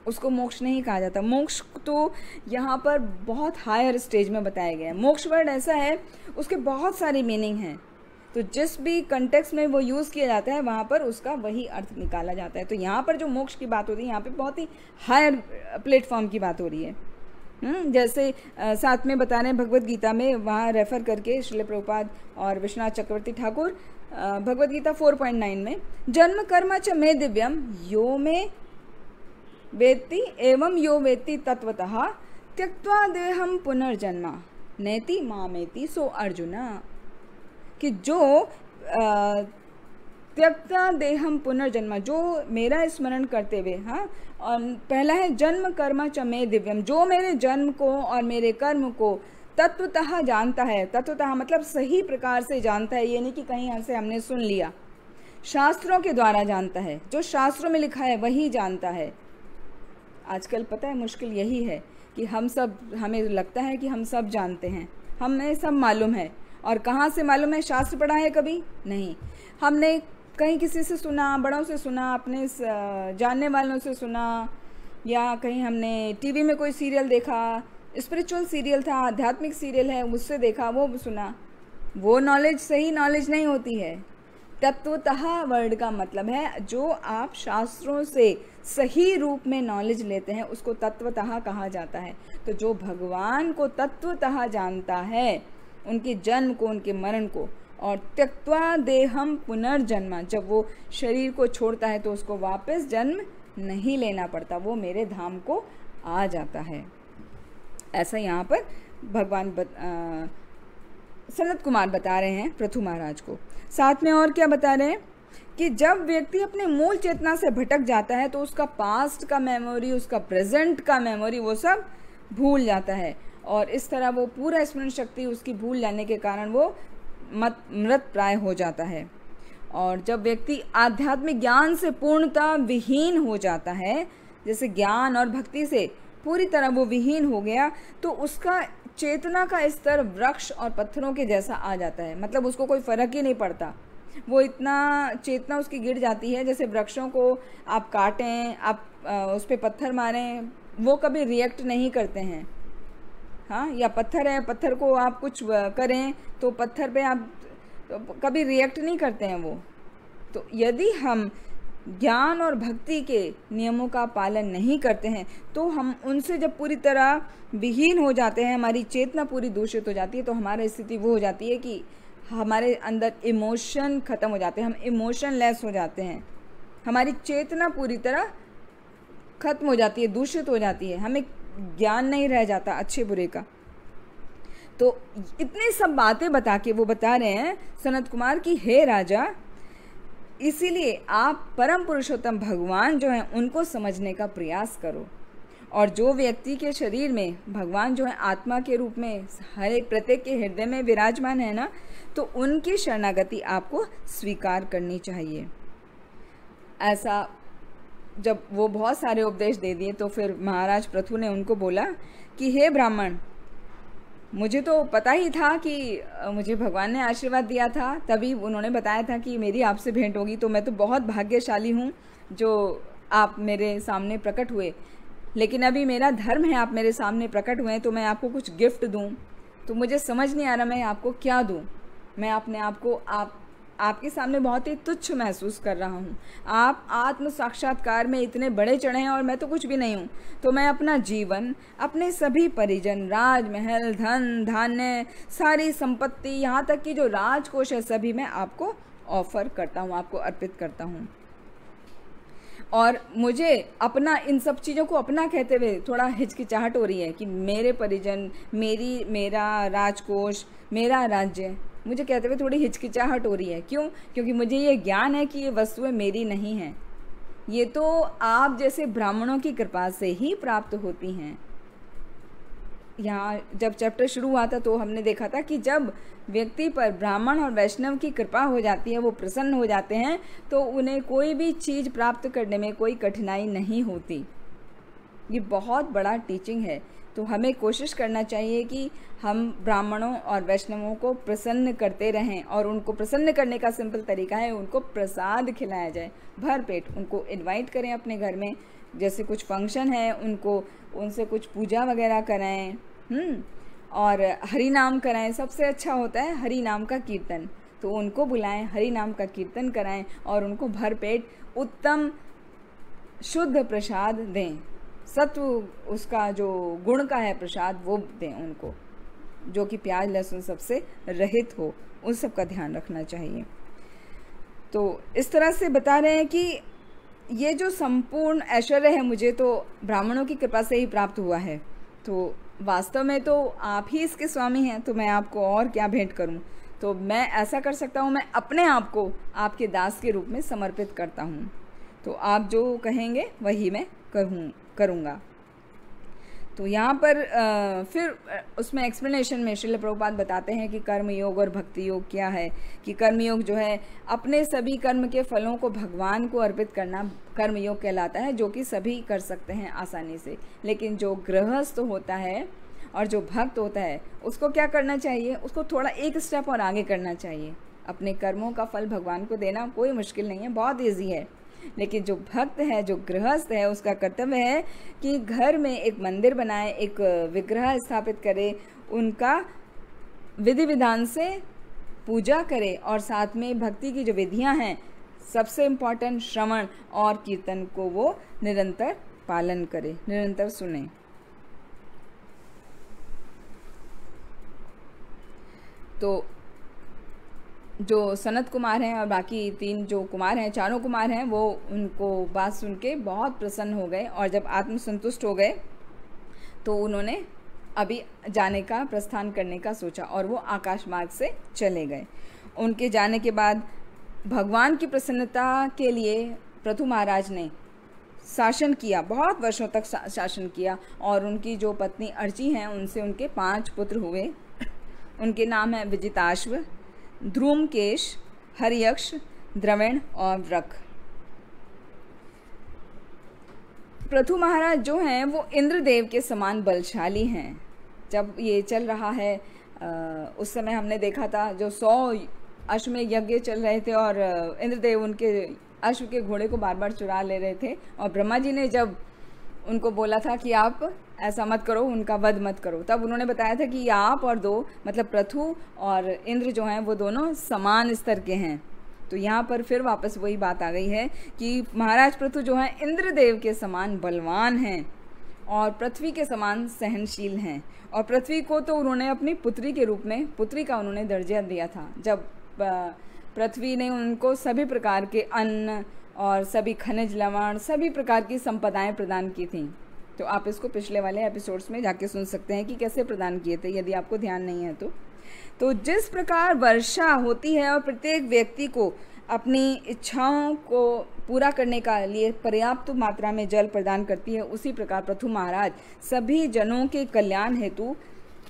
उसको मोक्ष नहीं कहा जाता। मोक्ष तो यहाँ पर बहुत हायर स्टेज में बताया गया है। मोक्ष वर्ड ऐसा है, उसके बहुत सारी मीनिंग हैं, तो जिस भी कंटेक्स्ट में वो यूज़ किया जाता है वहाँ पर उसका वही अर्थ निकाला जाता है। तो यहाँ पर जो मोक्ष की बात होती है, यहाँ पे बहुत ही हायर प्लेटफॉर्म की बात हो रही है। जैसे साथ में बता रहे हैं भगवद गीता में, वहाँ रेफ़र करके श्रील प्रभुपाद और विश्वनाथ चक्रवर्ती ठाकुर भगवद गीता 4.9 में, जन्म कर्म च मे दिव्यम यो मे वेत्ति एवं यो वेत्ति तत्वतः त्यक्त्वा देहम पुनर्जन्मा नेति मामेति सो अर्जुना, कि जो त्यक्ता देहम पुनर्जन्म, जो मेरा स्मरण करते हुए, हाँ, और पहला है जन्म कर्म च मे दिव्यम, जो मेरे जन्म को और मेरे कर्म को तत्वतः जानता है। तत्वतः मतलब सही प्रकार से जानता है, ये नहीं कि कहीं से हमने सुन लिया, शास्त्रों के द्वारा जानता है, जो शास्त्रों में लिखा है वही जानता है। आजकल पता है मुश्किल यही है कि हमें लगता है कि हम सब जानते हैं, हमें सब मालूम है, और कहाँ से मालूम है? शास्त्र पढ़ा है कभी नहीं, हमने कहीं किसी से सुना, बड़ों से सुना, अपने जानने वालों से सुना, या कहीं हमने टीवी में कोई सीरियल देखा, स्पिरिचुअल सीरियल था, आध्यात्मिक सीरियल है, उससे देखा, वो सुना। वो नॉलेज सही नॉलेज नहीं होती है। तत्वतः वर्ड का मतलब है जो आप शास्त्रों से सही रूप में नॉलेज लेते हैं उसको तत्वतः कहा जाता है। तो जो भगवान को तत्वतः जानता है, उनके जन्म को, उनके मरण को, और त्यक्त्वा देहम पुनर्जन्म, जब वो शरीर को छोड़ता है तो उसको वापस जन्म नहीं लेना पड़ता, वो मेरे धाम को आ जाता है। ऐसा यहाँ पर भगवान सनत कुमार बता रहे हैं पृथु महाराज को। साथ में और क्या बता रहे हैं कि जब व्यक्ति अपने मूल चेतना से भटक जाता है तो उसका पास्ट का मेमोरी, उसका प्रेजेंट का मेमोरी, वो सब भूल जाता है, और इस तरह वो पूरा स्मरण शक्ति उसकी भूल जाने के कारण वो मृत प्राय हो जाता है। और जब व्यक्ति आध्यात्मिक ज्ञान से पूर्णतः विहीन हो जाता है, जैसे ज्ञान और भक्ति से पूरी तरह वो विहीन हो गया, तो उसका चेतना का स्तर वृक्ष और पत्थरों के जैसा आ जाता है। मतलब उसको कोई फर्क ही नहीं पड़ता, वो इतना चेतना उसकी गिर जाती है। जैसे वृक्षों को आप काटें, आप उस पर पत्थर मारें, वो कभी रिएक्ट नहीं करते हैं। हाँ, या पत्थर है, पत्थर को आप कुछ करें तो पत्थर पे आप तो कभी रिएक्ट नहीं करते हैं वो। तो यदि हम ज्ञान और भक्ति के नियमों का पालन नहीं करते हैं तो हम उनसे जब पूरी तरह विहीन हो जाते हैं, हमारी चेतना पूरी दूषित हो जाती है, तो हमारी स्थिति वो हो जाती है कि हमारे अंदर इमोशन ख़त्म हो जाते हैं, हम इमोशनलेस हो जाते हैं, हमारी चेतना पूरी तरह ख़त्म हो जाती है, दूषित हो जाती है, हमें ज्ञान नहीं रह जाता अच्छे बुरे का। तो इतनी सब बातें बता के वो बता रहे हैं सनत कुमार की हे राजा, इसीलिए आप परम पुरुषोत्तम भगवान जो हैं उनको समझने का प्रयास करो। और जो व्यक्ति के शरीर में भगवान जो है आत्मा के रूप में हर एक प्रत्येक के हृदय में विराजमान है ना, तो उनकी शरणागति आपको स्वीकार करनी चाहिए। ऐसा जब वो बहुत सारे उपदेश दे दिए तो फिर महाराज पृथु ने उनको बोला कि हे ब्राह्मण, मुझे तो पता ही था कि मुझे भगवान ने आशीर्वाद दिया था, तभी उन्होंने बताया था कि मेरी आपसे भेंट होगी, तो मैं तो बहुत भाग्यशाली हूँ जो आप मेरे सामने प्रकट हुए। लेकिन अभी मेरा धर्म है, आप मेरे सामने प्रकट हुए हैं तो मैं आपको कुछ गिफ्ट दूँ, तो मुझे समझ नहीं आ रहा मैं आपको क्या दूँ। मैं अपने आप को आपके सामने बहुत ही तुच्छ महसूस कर रहा हूँ। आप आत्म साक्षात्कार में इतने बड़े चढ़े हैं और मैं तो कुछ भी नहीं हूँ। तो मैं अपना जीवन, अपने सभी परिजन, राजमहल, धन धान्य, सारी संपत्ति, यहाँ तक कि जो राजकोष है, सभी मैं आपको ऑफर करता हूँ, आपको अर्पित करता हूँ। और मुझे अपना इन सब चीज़ों को अपना कहते हुए थोड़ा हिचकिचाहट हो रही है कि मेरे परिजन, मेरा राजकोष, मेरा राज्य, मुझे कहते हुए थोड़ी हिचकिचाहट हो रही है। क्यों? क्योंकि मुझे ये ज्ञान है कि ये वस्तुएं मेरी नहीं हैं, ये तो आप जैसे ब्राह्मणों की कृपा से ही प्राप्त होती हैं। यहाँ जब चैप्टर शुरू हुआ था तो हमने देखा था कि जब व्यक्ति पर ब्राह्मण और वैष्णव की कृपा हो जाती है, वो प्रसन्न हो जाते हैं, तो उन्हें कोई भी चीज़ प्राप्त करने में कोई कठिनाई नहीं होती। ये बहुत बड़ा टीचिंग है। तो हमें कोशिश करना चाहिए कि हम ब्राह्मणों और वैष्णवों को प्रसन्न करते रहें, और उनको प्रसन्न करने का सिंपल तरीका है उनको प्रसाद खिलाया जाए भर पेट। उनको इनवाइट करें अपने घर में, जैसे कुछ फंक्शन है उनसे कुछ पूजा वगैरह कराएं, और हरि नाम कराएं। सबसे अच्छा होता है हरि नाम का कीर्तन, तो उनको बुलाएं, हरि नाम का कीर्तन कराएं और उनको भर पेट उत्तम शुद्ध प्रसाद दें। सत्व उसका जो गुण का है प्रसाद वो दें उनको, जो कि प्याज लहसुन सबसे रहित हो, उन सब का ध्यान रखना चाहिए। तो इस तरह से बता रहे हैं कि ये जो संपूर्ण ऐश्वर्य है मुझे तो ब्राह्मणों की कृपा से ही प्राप्त हुआ है, तो वास्तव में तो आप ही इसके स्वामी हैं, तो मैं आपको और क्या भेंट करूं। तो मैं ऐसा कर सकता हूं, मैं अपने आप को आपके दास के रूप में समर्पित करता हूं, तो आप जो कहेंगे वही मैं करूँगा। तो यहाँ पर फिर उसमें एक्सप्लेनेशन में श्रील प्रभुपाद बताते हैं कि कर्म योग और भक्ति योग क्या है। कि कर्म योग जो है अपने सभी कर्म के फलों को भगवान को अर्पित करना कर्म योग कहलाता है, जो कि सभी कर सकते हैं आसानी से। लेकिन जो गृहस्थ होता है और जो भक्त होता है उसको क्या करना चाहिए, उसको थोड़ा एक स्टेप और आगे करना चाहिए। अपने कर्मों का फल भगवान को देना कोई मुश्किल नहीं है, बहुत ईजी है। लेकिन जो भक्त है, जो गृहस्थ है, उसका कर्तव्य है कि घर में एक मंदिर बनाए, एक विग्रह स्थापित करे, उनका विधि विधान से पूजा करे, और साथ में भक्ति की जो विधियां हैं, सबसे इम्पोर्टेंट श्रवण और कीर्तन को वो निरंतर पालन करे, निरंतर सुने। तो जो सनत कुमार हैं और बाकी 3 जो कुमार हैं, चारों कुमार हैं, वो उनको बात सुन के बहुत प्रसन्न हो गए और जब आत्मसंतुष्ट हो गए तो उन्होंने अभी जाने का, प्रस्थान करने का सोचा और वो आकाश मार्ग से चले गए। उनके जाने के बाद भगवान की प्रसन्नता के लिए पृथु महाराज ने शासन किया, बहुत वर्षों तक शासन किया और उनकी जो पत्नी अर्ची हैं उनसे उनके 5 पुत्र हुए। उनके नाम हैं विजिताश्व, ध्रुमकेश, हरियक्ष, द्रविण और वृक। पृथु महाराज जो हैं वो इंद्रदेव के समान बलशाली हैं। जब ये चल रहा है उस समय हमने देखा था जो 100 अश्वमेध यज्ञ चल रहे थे और इंद्रदेव उनके अश्व के घोड़े को बार बार चुरा ले रहे थे और ब्रह्मा जी ने जब उनको बोला था कि आप ऐसा मत करो, उनका वध मत करो, तब उन्होंने बताया था कि आप और 2 मतलब पृथु और इंद्र जो हैं वो दोनों समान स्तर के हैं। तो यहाँ पर फिर वापस वही बात आ गई है कि महाराज पृथु जो हैं इंद्रदेव के समान बलवान हैं और पृथ्वी के समान सहनशील हैं। और पृथ्वी को तो उन्होंने अपनी पुत्री के रूप में, पुत्री का उन्होंने दर्जा दिया था। जब पृथ्वी ने उनको सभी प्रकार के अन्न और सभी खनिज लवण, सभी प्रकार की संपदाएं प्रदान की थी। तो आप इसको पिछले वाले एपिसोड्स में जाके सुन सकते हैं कि कैसे प्रदान किए थे, यदि आपको ध्यान नहीं है तो जिस प्रकार वर्षा होती है और प्रत्येक व्यक्ति को अपनी इच्छाओं को पूरा करने का लिए पर्याप्त मात्रा में जल प्रदान करती है, उसी प्रकार पृथु महाराज सभी जनों के कल्याण हेतु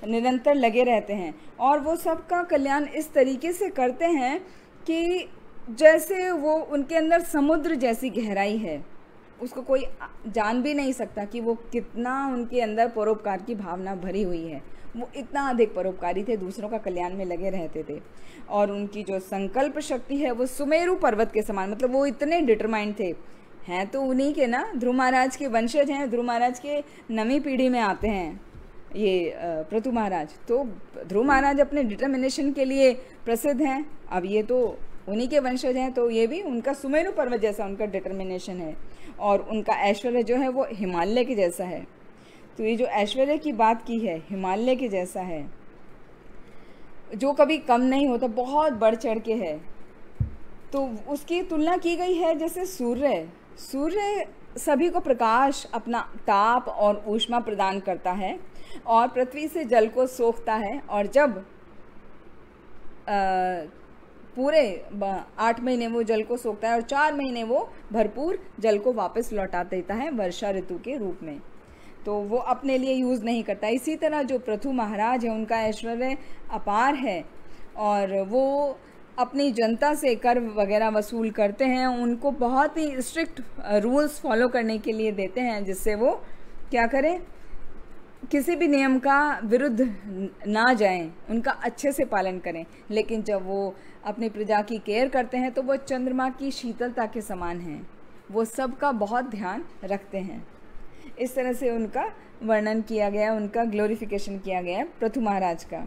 निरंतर लगे रहते हैं। और वो सबका कल्याण इस तरीके से करते हैं कि जैसे वो उनके अंदर समुद्र जैसी गहराई है, उसको कोई जान भी नहीं सकता कि वो कितना उनके अंदर परोपकार की भावना भरी हुई है। वो इतना अधिक परोपकारी थे, दूसरों का कल्याण में लगे रहते थे। और उनकी जो संकल्प शक्ति है वो सुमेरु पर्वत के समान, मतलब वो इतने डिटरमाइंड थे। हैं तो उन्हीं के ना, ध्रुव महाराज के वंशज हैं, ध्रुव महाराज के 9वीं पीढ़ी में आते हैं ये पृथु महाराज। तो ध्रुव महाराज अपने डिटर्मिनेशन के लिए प्रसिद्ध हैं। अब ये तो उन्हीं के वंशज हैं, तो ये भी उनका सुमेरु पर्वत जैसा उनका डिटर्मिनेशन है और उनका ऐश्वर्य जो है वो हिमालय के जैसा है। तो ये जो ऐश्वर्य की बात की है, हिमालय के जैसा है, जो कभी कम नहीं होता, बहुत बढ़ चढ़ के है। तो उसकी तुलना की गई है जैसे सूर्य सभी को प्रकाश, अपना ताप और ऊष्मा प्रदान करता है और पृथ्वी से जल को सोखता है और जब पूरे 8 महीने वो जल को सोखता है और 4 महीने वो भरपूर जल को वापस लौटा देता है वर्षा ऋतु के रूप में। तो वो अपने लिए यूज़ नहीं करता। इसी तरह जो पृथु महाराज है उनका ऐश्वर्य अपार है और वो अपनी जनता से कर वगैरह वसूल करते हैं, उनको बहुत ही स्ट्रिक्ट रूल्स फॉलो करने के लिए देते हैं जिससे वो क्या करें, किसी भी नियम का विरुद्ध ना जाएं, उनका अच्छे से पालन करें। लेकिन जब वो अपनी प्रजा की केयर करते हैं तो वो चंद्रमा की शीतलता के समान हैं, वो सबका बहुत ध्यान रखते हैं। इस तरह से उनका वर्णन किया गया, उनका ग्लोरिफिकेशन किया गया पृथु महाराज का।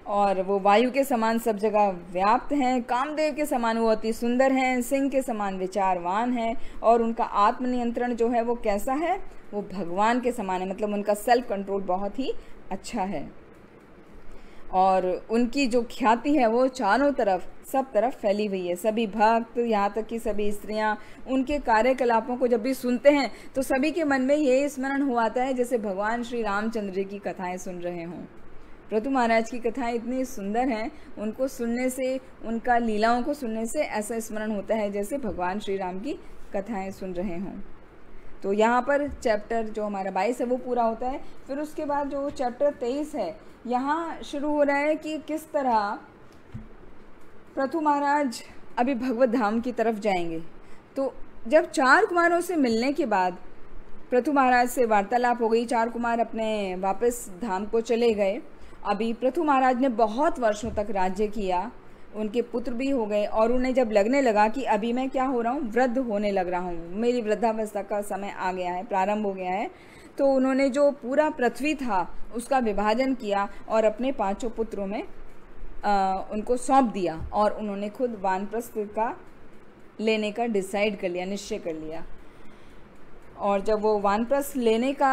और वो वायु के समान सब जगह व्याप्त हैं, कामदेव के समान वो अति सुंदर हैं, सिंह के समान विचारवान हैं और उनका आत्मनियंत्रण जो है वो कैसा है, वो भगवान के समान है, मतलब उनका सेल्फ कंट्रोल बहुत ही अच्छा है। और उनकी जो ख्याति है वो चारों तरफ, सब तरफ फैली हुई है। सभी भक्त, यहाँ तक कि सभी स्त्रियाँ उनके कार्यकलापों को जब भी सुनते हैं तो सभी के मन में ये स्मरण हो आता है जैसे भगवान श्री रामचंद्र जी की कथाएं सुन रहे हों। पृथु महाराज की कथाएं इतनी सुंदर हैं, उनको सुनने से, उनका लीलाओं को सुनने से ऐसा स्मरण होता है जैसे भगवान श्री राम की कथाएं सुन रहे हों। तो यहाँ पर चैप्टर जो हमारा 22 है वो पूरा होता है। फिर उसके बाद जो चैप्टर 23 है, यहाँ शुरू हो रहा है कि किस तरह पृथु महाराज अभी भगवत धाम की तरफ जाएंगे। तो जब 4 कुमारों से मिलने के बाद पृथु महाराज से वार्तालाप हो गई, 4 कुमार अपने वापस धाम को चले गए। अभी पृथु महाराज ने बहुत वर्षों तक राज्य किया, उनके पुत्र भी हो गए और उन्हें जब लगने लगा कि अभी मैं क्या हो रहा हूँ, वृद्ध होने लग रहा हूँ, मेरी वृद्धावस्था का समय आ गया है, प्रारंभ हो गया है, तो उन्होंने जो पूरा पृथ्वी था उसका विभाजन किया और अपने 5 पुत्रों में उनको सौंप दिया और उन्होंने खुद वानप्रस्थ का लेने का डिसाइड कर लिया, निश्चय कर लिया। और जब वो वानप्रस्थ लेने का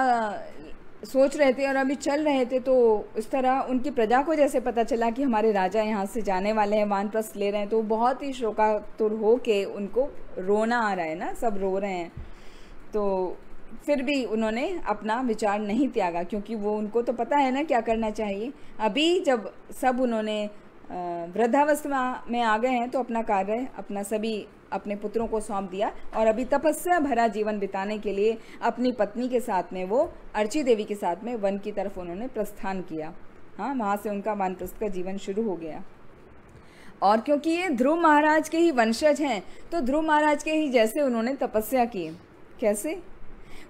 सोच रहे थे और अभी चल रहे थे, तो इस तरह उनकी प्रजा को जैसे पता चला कि हमारे राजा यहाँ से जाने वाले हैं, वानप्रस्थ ले रहे हैं, तो बहुत ही शोकातुर हो के उनको रोना आ रहा है ना, सब रो रहे हैं। तो फिर भी उन्होंने अपना विचार नहीं त्यागा, क्योंकि वो उनको तो पता है ना क्या करना चाहिए। अभी जब सब उन्होंने वृद्धावस्था में आ गए हैं तो अपना कार्य अपना सभी अपने पुत्रों को सौंप दिया और अभी तपस्या भरा जीवन बिताने के लिए अपनी पत्नी के साथ में, वो अर्ची देवी के साथ में वन की तरफ उन्होंने प्रस्थान किया। हाँ, वहाँ से उनका वानप्रस्थ का जीवन शुरू हो गया। और क्योंकि ये ध्रुव महाराज के ही वंशज हैं, तो ध्रुव महाराज के ही जैसे उन्होंने तपस्या की। कैसे?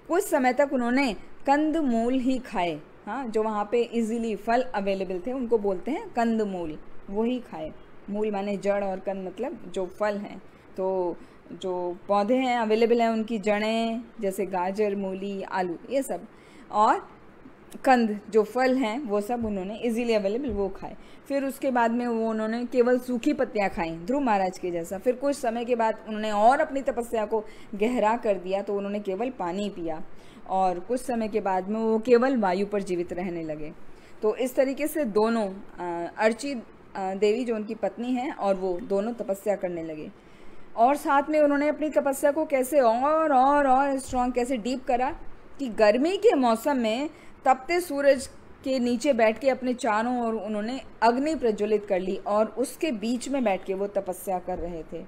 कुछ समय तक उन्होंने कंद मूल ही खाए। हाँ, जो वहाँ पे इजीली फल अवेलेबल थे उनको बोलते हैं कंद मूल, वही खाए। मूल माने जड़ और कंद मतलब जो फल हैं। तो जो पौधे हैं अवेलेबल हैं उनकी जड़ें, जैसे गाजर, मूली, आलू, ये सब, और कंद जो फल हैं वो सब उन्होंने इजीली अवेलेबल वो खाए। फिर उसके बाद में वो उन्होंने केवल सूखी पत्तियां खाई, ध्रुव महाराज के जैसा। फिर कुछ समय के बाद उन्होंने और अपनी तपस्या को गहरा कर दिया, तो उन्होंने केवल पानी पिया। और कुछ समय के बाद में वो केवल वायु पर जीवित रहने लगे। तो इस तरीके से दोनों अर्ची देवी जो उनकी पत्नी हैं और वो दोनों तपस्या करने लगे। और साथ में उन्होंने अपनी तपस्या को कैसे और स्ट्रॉन्ग, कैसे डीप करा कि गर्मी के मौसम में तपते सूरज के नीचे बैठ के अपने चारों ओर उन्होंने अग्नि प्रज्वलित कर ली और उसके बीच में बैठ के वो तपस्या कर रहे थे।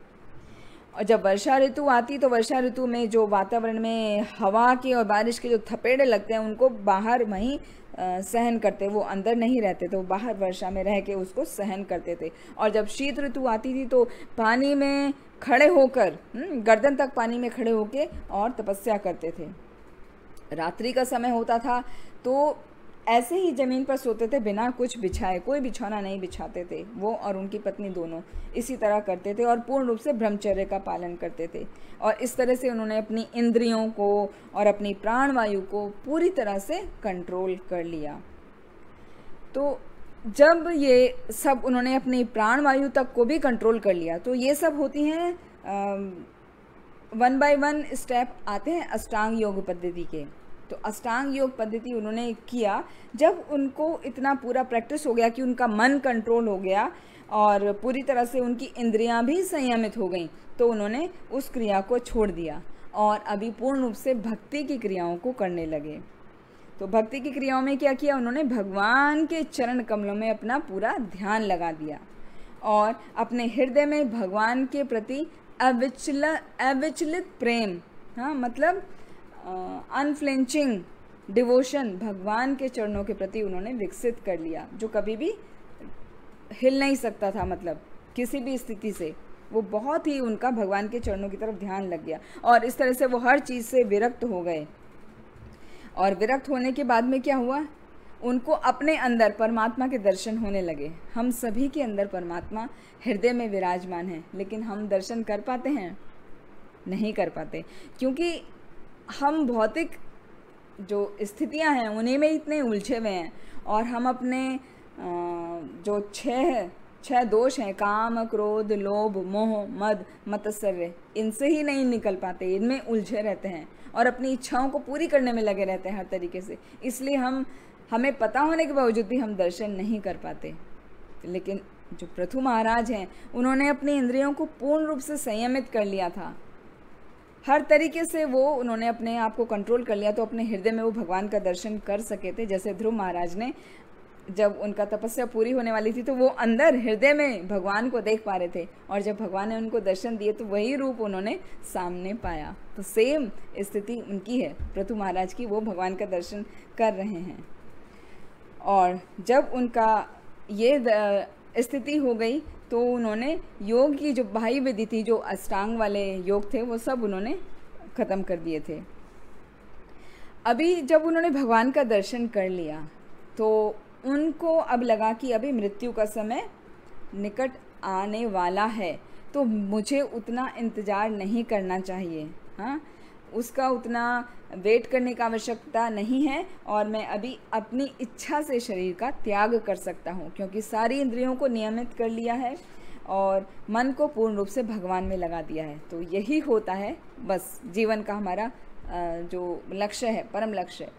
और जब वर्षा ऋतु आती तो वर्षा ऋतु में जो वातावरण में हवा के और बारिश के जो थपेड़े लगते हैं उनको बाहर वहीं सहन करते, वो अंदर नहीं रहते, तो बाहर वर्षा में रह के उसको सहन करते थे। और जब शीत ऋतु आती थी तो पानी में खड़े होकर, गर्दन तक पानी में खड़े होके और तपस्या करते थे। रात्रि का समय होता था तो ऐसे ही ज़मीन पर सोते थे बिना कुछ बिछाए, कोई बिछौना नहीं बिछाते थे। वो और उनकी पत्नी दोनों इसी तरह करते थे और पूर्ण रूप से ब्रह्मचर्य का पालन करते थे। और इस तरह से उन्होंने अपनी इंद्रियों को और अपनी प्राणवायु को पूरी तरह से कंट्रोल कर लिया। तो जब ये सब उन्होंने अपनी प्राणवायु तक को भी कंट्रोल कर लिया, तो ये सब होती हैं 1 by 1 स्टेप आते हैं अष्टांग योग पद्धति के। तो अष्टांग योग पद्धति उन्होंने किया जब उनको इतना पूरा प्रैक्टिस हो गया कि उनका मन कंट्रोल हो गया और पूरी तरह से उनकी इंद्रियां भी संयमित हो गईं, तो उन्होंने उस क्रिया को छोड़ दिया और अभी पूर्ण रूप से भक्ति की क्रियाओं को करने लगे। तो भक्ति की क्रियाओं में क्या किया उन्होंने? भगवान के चरण कमलों में अपना पूरा ध्यान लगा दिया और अपने हृदय में भगवान के प्रति अविचलित प्रेम, हाँ मतलब अनफ्लेंचिंग डिवोशन भगवान के चरणों के प्रति उन्होंने विकसित कर लिया, जो कभी भी हिल नहीं सकता था। मतलब किसी भी स्थिति से वो बहुत ही उनका भगवान के चरणों की तरफ ध्यान लग गया और इस तरह से वो हर चीज़ से विरक्त हो गए। और विरक्त होने के बाद में क्या हुआ? उनको अपने अंदर परमात्मा के दर्शन होने लगे। हम सभी के अंदर परमात्मा हृदय में विराजमान है, लेकिन हम दर्शन कर पाते हैं? नहीं कर पाते, क्योंकि हम भौतिक जो स्थितियां हैं उन्हीं में इतने उलझे हुए हैं और हम अपने जो छह दोष हैं, काम, क्रोध, लोभ, मोह, मद, मत्सर्य, इनसे ही नहीं निकल पाते, इनमें उलझे रहते हैं और अपनी इच्छाओं को पूरी करने में लगे रहते हैं हर तरीके से। इसलिए हमें पता होने के बावजूद भी हम दर्शन नहीं कर पाते। लेकिन जो पृथु महाराज हैं उन्होंने अपनी इंद्रियों को पूर्ण रूप से संयमित कर लिया था, हर तरीके से वो उन्होंने अपने आप को कंट्रोल कर लिया, तो अपने हृदय में वो भगवान का दर्शन कर सके थे। जैसे ध्रुव महाराज ने, जब उनका तपस्या पूरी होने वाली थी तो वो अंदर हृदय में भगवान को देख पा रहे थे और जब भगवान ने उनको दर्शन दिए तो वही रूप उन्होंने सामने पाया। तो सेम स्थिति उनकी है पृथु महाराज की, वो भगवान का दर्शन कर रहे हैं। और जब उनका ये स्थिति हो गई तो उन्होंने योग की जो बाह्य विधि थी, जो अष्टांग वाले योग थे, वो सब उन्होंने ख़त्म कर दिए थे। अभी जब उन्होंने भगवान का दर्शन कर लिया तो उनको अब लगा कि अभी मृत्यु का समय निकट आने वाला है, तो मुझे उतना इंतज़ार नहीं करना चाहिए। हाँ, उसका उतना वेट करने की आवश्यकता नहीं है और मैं अभी अपनी इच्छा से शरीर का त्याग कर सकता हूँ, क्योंकि सारी इंद्रियों को नियमित कर लिया है और मन को पूर्ण रूप से भगवान में लगा दिया है। तो यही होता है बस जीवन का हमारा जो लक्ष्य है, परम लक्ष्य।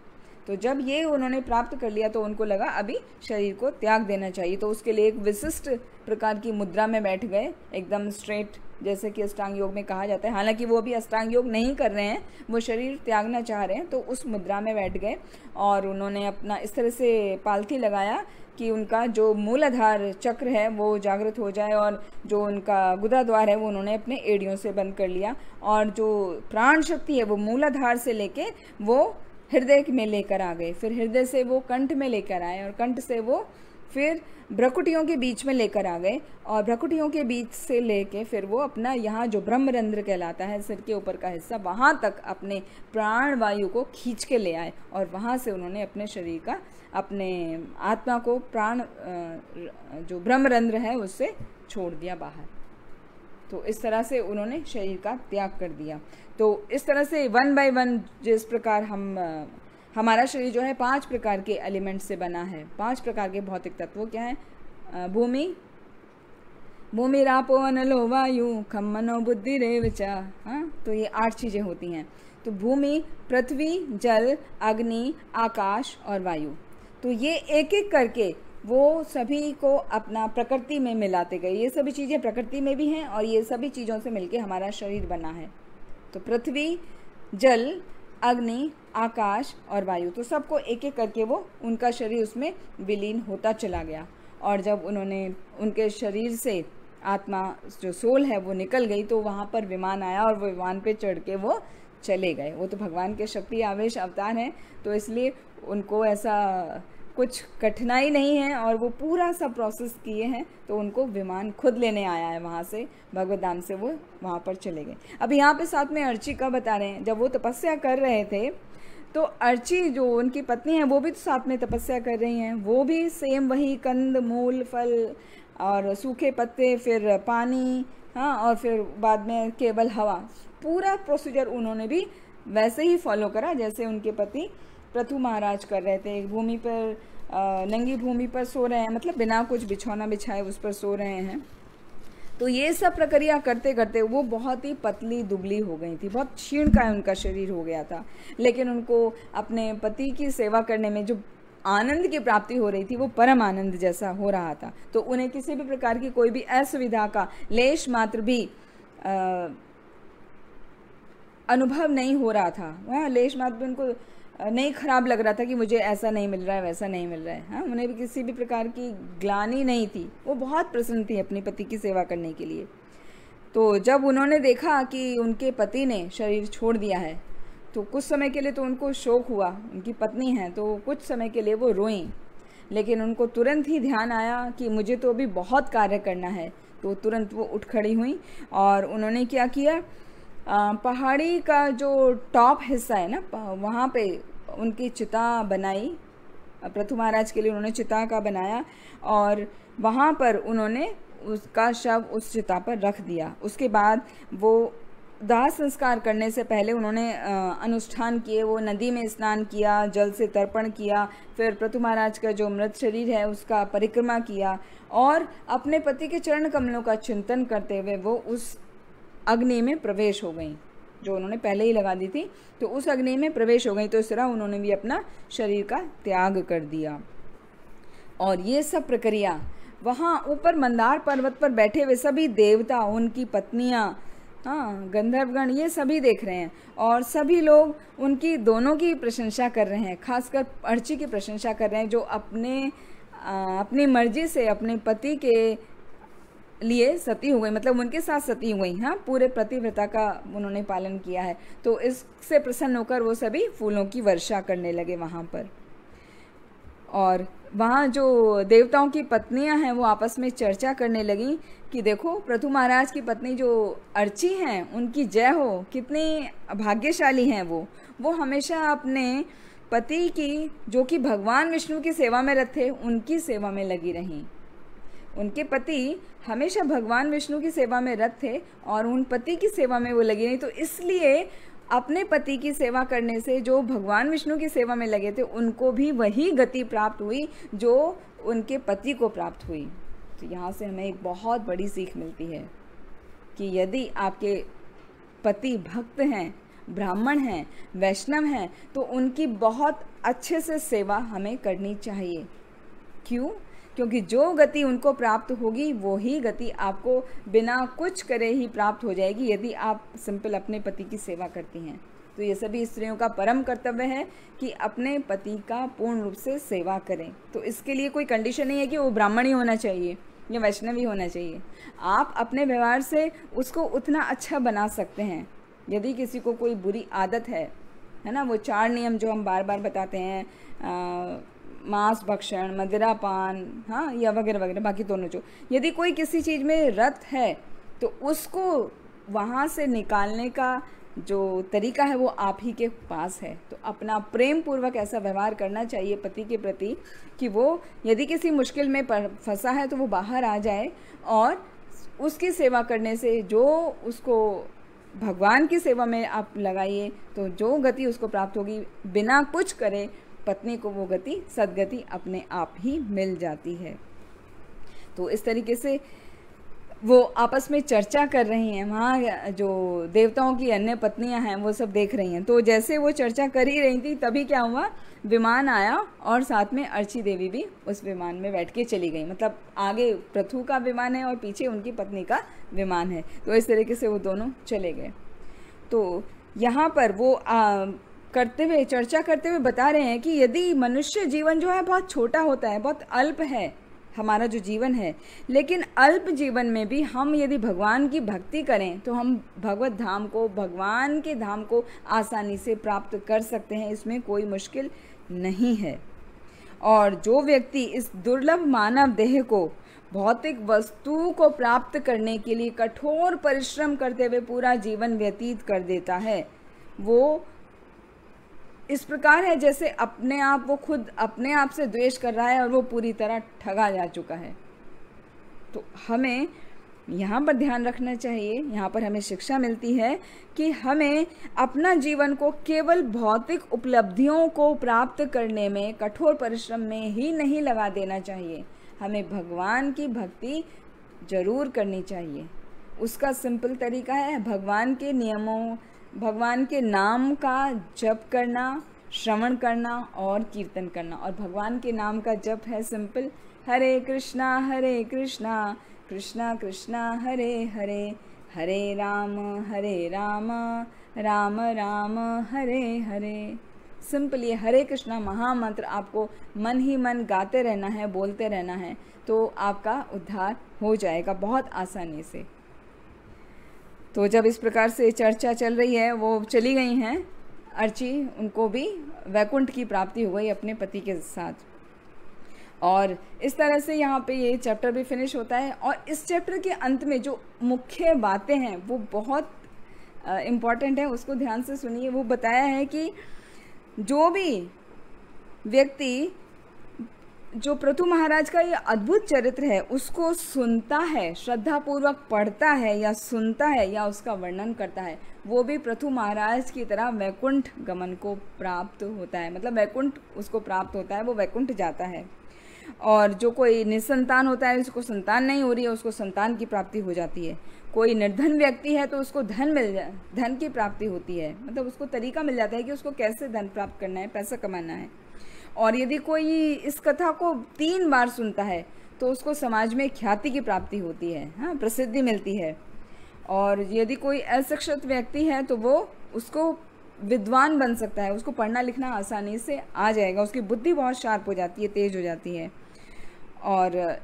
तो जब ये उन्होंने प्राप्त कर लिया तो उनको लगा अभी शरीर को त्याग देना चाहिए। तो उसके लिए एक विशिष्ट प्रकार की मुद्रा में बैठ गए, एकदम स्ट्रेट, जैसे कि अष्टांग योग में कहा जाता है। हालांकि वो अभी अष्टांग योग नहीं कर रहे हैं, वो शरीर त्यागना चाह रहे हैं। तो उस मुद्रा में बैठ गए और उन्होंने अपना इस तरह से पालथी लगाया कि उनका जो मूलाधार चक्र है वो जागृत हो जाए, और जो उनका गुदा द्वार है वो उन्होंने अपने एड़ियों से बंद कर लिया, और जो प्राण शक्ति है वो मूलाधार से लेके वो हृदय में लेकर आ गए। फिर हृदय से वो कंठ में लेकर आए, और कंठ से वो फिर भ्रकुटियों के बीच में लेकर आ गए, और भ्रकुटियों के बीच से लेके फिर वो अपना यहाँ जो ब्रह्मरंध्र कहलाता है, सिर के ऊपर का हिस्सा, वहाँ तक अपने प्राण वायु को खींच के ले आए, और वहाँ से उन्होंने अपने शरीर का, अपने आत्मा को प्राण जो ब्रह्मरंध्र है उससे छोड़ दिया बाहर। तो इस तरह से उन्होंने शरीर का त्याग कर दिया। तो इस तरह से 1 बाय 1 जिस प्रकार हमारा शरीर जो है 5 प्रकार के एलिमेंट से बना है, 5 प्रकार के भौतिक तत्व क्या है? भूमि रापो अनलो वायु खम मनो बुद्धि रेव च। हाँ, तो ये 8 चीज़ें होती हैं। तो भूमि, पृथ्वी, जल, अग्नि, आकाश और वायु, तो ये एक एक करके वो सभी को अपना प्रकृति में मिलाते गए। ये सभी चीज़ें प्रकृति में भी हैं, और ये सभी चीज़ों से मिलके हमारा शरीर बना है। तो पृथ्वी, जल, अग्नि, आकाश और वायु, तो सबको एक एक करके वो उनका शरीर उसमें विलीन होता चला गया। और जब उन्होंने उनके शरीर से आत्मा जो सोल है वो निकल गई, तो वहाँ पर विमान आया, और वो विमान पे चढ़ के वो चले गए। वो तो भगवान के शक्ति आवेश अवतार हैं, तो इसलिए उनको ऐसा कुछ कठिनाई नहीं है, और वो पूरा सा प्रोसेस किए हैं। तो उनको विमान खुद लेने आया है वहाँ से, भगवत धाम से वो वहाँ पर चले गए। अब यहाँ पे साथ में अर्ची का बता रहे हैं, जब वो तपस्या कर रहे थे तो अर्ची जो उनकी पत्नी है वो भी तो साथ में तपस्या कर रही हैं। वो भी सेम वही कंद मूल फल और सूखे पत्ते, फिर पानी, हाँ, और फिर बाद में केवल हवा, पूरा प्रोसीजर उन्होंने भी वैसे ही फॉलो करा जैसे उनके पति पृथु महाराज कर रहे थे। भूमि पर नंगी भूमि पर सो रहे हैं, मतलब बिना कुछ बिछौना बिछाए उस पर सो रहे हैं। तो ये सब प्रक्रिया करते करते वो बहुत ही पतली दुबली हो गई थी, बहुत क्षीण का उनका शरीर हो गया था। लेकिन उनको अपने पति की सेवा करने में जो आनंद की प्राप्ति हो रही थी वो परम आनंद जैसा हो रहा था। तो उन्हें किसी भी प्रकार की कोई भी असुविधा का लेश मात्र भी अनुभव नहीं हो रहा था। वह लेश मात्र भी उनको नहीं खराब लग रहा था कि मुझे ऐसा नहीं मिल रहा है, वैसा नहीं मिल रहा है। हाँ, उन्हें भी किसी भी प्रकार की ग्लानि नहीं थी। वो बहुत प्रसन्न थी अपने पति की सेवा करने के लिए। तो जब उन्होंने देखा कि उनके पति ने शरीर छोड़ दिया है, तो कुछ समय के लिए तो उनको शोक हुआ। उनकी पत्नी है तो कुछ समय के लिए वो रोईं, लेकिन उनको तुरंत ही ध्यान आया कि मुझे तो अभी बहुत कार्य करना है। तो तुरंत वो उठ खड़ी हुई और उन्होंने क्या किया, पहाड़ी का जो टॉप हिस्सा है ना, वहाँ पे उनकी चिता बनाई। पृथु महाराज के लिए उन्होंने चिता का बनाया और वहाँ पर उन्होंने उसका शव उस चिता पर रख दिया। उसके बाद वो दाह संस्कार करने से पहले उन्होंने अनुष्ठान किए। वो नदी में स्नान किया, जल से तर्पण किया, फिर पृथु महाराज का जो मृत शरीर है उसका परिक्रमा किया और अपने पति के चरण कमलों का चिंतन करते हुए वो उस अग्नि में प्रवेश हो गई जो उन्होंने पहले ही लगा दी थी। तो उस अग्नि में प्रवेश हो गई। तो इस तरह उन्होंने भी अपना शरीर का त्याग कर दिया। और ये सब प्रक्रिया वहाँ ऊपर मंदार पर्वत पर बैठे हुए सभी देवता, उनकी पत्नियाँ, हाँ, गंधर्वगण, ये सभी देख रहे हैं और सभी लोग उनकी दोनों की प्रशंसा कर रहे हैं। खासकर अर्ची की प्रशंसा कर रहे हैं जो अपनी मर्जी से अपने पति के लिए सती हो गई, मतलब उनके साथ सती हो गई। हाँ, पूरे पतिव्रता का उन्होंने पालन किया है। तो इससे प्रसन्न होकर वो सभी फूलों की वर्षा करने लगे वहाँ पर। और वहाँ जो देवताओं की पत्नियां हैं वो आपस में चर्चा करने लगी कि देखो पृथु महाराज की पत्नी जो अर्ची हैं उनकी जय हो, कितनी भाग्यशाली हैं वो हमेशा अपने पति की, जो कि भगवान विष्णु की सेवा में रत थे, उनकी सेवा में लगी रहीं। उनके पति हमेशा भगवान विष्णु की सेवा में रत थे और उन पति की सेवा में वो लगी नहीं। तो इसलिए अपने पति की सेवा करने से जो भगवान विष्णु की सेवा में लगे थे उनको भी वही गति प्राप्त हुई जो उनके पति को प्राप्त हुई। तो यहाँ से हमें एक बहुत बड़ी सीख मिलती है कि यदि आपके पति भक्त हैं ब्राह्मण हैं, वैष्णव हैं, तो उनकी बहुत अच्छे से सेवा हमें करनी चाहिए। क्यों? क्योंकि जो गति उनको प्राप्त होगी वो ही गति आपको बिना कुछ करे ही प्राप्त हो जाएगी यदि आप सिंपल अपने पति की सेवा करती हैं। तो ये सभी स्त्रियों का परम कर्तव्य है कि अपने पति का पूर्ण रूप से सेवा करें। तो इसके लिए कोई कंडीशन नहीं है कि वो ब्राह्मण ही होना चाहिए या वैष्णव ही होना चाहिए। आप अपने व्यवहार से उसको उतना अच्छा बना सकते हैं। यदि किसी को कोई बुरी आदत है ना, वो 4 नियम जो हम बार बार बताते हैं, मांस भक्षण, मदिरापान, हाँ, या वगैरह वगैरह, बाकी दोनों जो, यदि कोई किसी चीज़ में रत है तो उसको वहाँ से निकालने का जो तरीका है वो आप ही के पास है। तो अपना प्रेम पूर्वक ऐसा व्यवहार करना चाहिए पति के प्रति कि वो यदि किसी मुश्किल में फंसा है तो वो बाहर आ जाए, और उसकी सेवा करने से जो उसको भगवान की सेवा में आप लगाइए तो जो गति उसको प्राप्त होगी बिना कुछ करे पत्नी को वो गति, सद्गति अपने आप ही मिल जाती है। तो इस तरीके से वो आपस में चर्चा कर रही हैं, वहाँ जो देवताओं की अन्य पत्नियां हैं वो सब देख रही हैं। तो जैसे वो चर्चा कर ही रही थी तभी क्या हुआ, विमान आया और साथ में अर्ची देवी भी उस विमान में बैठ के चली गई। मतलब आगे पृथु का विमान है और पीछे उनकी पत्नी का विमान है। तो इस तरीके से वो दोनों चले गए। तो यहाँ पर वो चर्चा करते हुए बता रहे हैं कि यदि मनुष्य जीवन जो है बहुत छोटा होता है, बहुत अल्प है हमारा जो जीवन है, लेकिन अल्प जीवन में भी हम यदि भगवान की भक्ति करें तो हम भगवत धाम को, भगवान के धाम को आसानी से प्राप्त कर सकते हैं। इसमें कोई मुश्किल नहीं है। और जो व्यक्ति इस दुर्लभ मानव देह को, भौतिक वस्तु को प्राप्त करने के लिए कठोर परिश्रम करते हुए पूरा जीवन व्यतीत कर देता है, वो इस प्रकार है जैसे अपने आप, वो खुद अपने आप से द्वेष कर रहा है और वो पूरी तरह ठगा जा चुका है। तो हमें यहाँ पर ध्यान रखना चाहिए, यहाँ पर हमें शिक्षा मिलती है कि हमें अपना जीवन को केवल भौतिक उपलब्धियों को प्राप्त करने में, कठोर परिश्रम में ही नहीं लगा देना चाहिए। हमें भगवान की भक्ति जरूर करनी चाहिए। उसका सिंपल तरीका है भगवान के नियमों, भगवान के नाम का जप करना, श्रवण करना और कीर्तन करना। और भगवान के नाम का जप है सिंपल, हरे कृष्णा कृष्णा कृष्णा हरे हरे, हरे राम राम राम हरे हरे। सिंपल ये हरे कृष्णा महामंत्र आपको मन ही मन गाते रहना है, बोलते रहना है, तो आपका उद्धार हो जाएगा बहुत आसानी से। तो जब इस प्रकार से चर्चा चल रही है, वो चली गई हैं अर्ची, उनको भी वैकुंठ की प्राप्ति हो गई अपने पति के साथ। और इस तरह से यहाँ पे ये चैप्टर भी फिनिश होता है। और इस चैप्टर के अंत में जो मुख्य बातें हैं वो बहुत इम्पॉर्टेंट है, उसको ध्यान से सुनिए। वो बताया है कि जो भी व्यक्ति जो पृथु महाराज का ये अद्भुत चरित्र है उसको सुनता है, श्रद्धापूर्वक पढ़ता है या सुनता है या उसका वर्णन करता है, वो भी पृथु महाराज की तरह वैकुंठ गमन को प्राप्त होता है। मतलब वैकुंठ उसको प्राप्त होता है, वो वैकुंठ जाता है। और जो कोई निसंतान होता है, उसको संतान नहीं हो रही है, उसको संतान की प्राप्ति हो जाती है। कोई निर्धन व्यक्ति है तो उसको धन की प्राप्ति होती है। मतलब उसको तरीका मिल जाता है कि उसको कैसे धन प्राप्त करना है, पैसा कमाना है। और यदि कोई इस कथा को 3 बार सुनता है तो उसको समाज में ख्याति की प्राप्ति होती है, हाँ, प्रसिद्धि मिलती है। और यदि कोई अशिक्षित व्यक्ति है तो वो उसको विद्वान बन सकता है, उसको पढ़ना लिखना आसानी से आ जाएगा, उसकी बुद्धि बहुत शार्प हो जाती है, तेज हो जाती है। और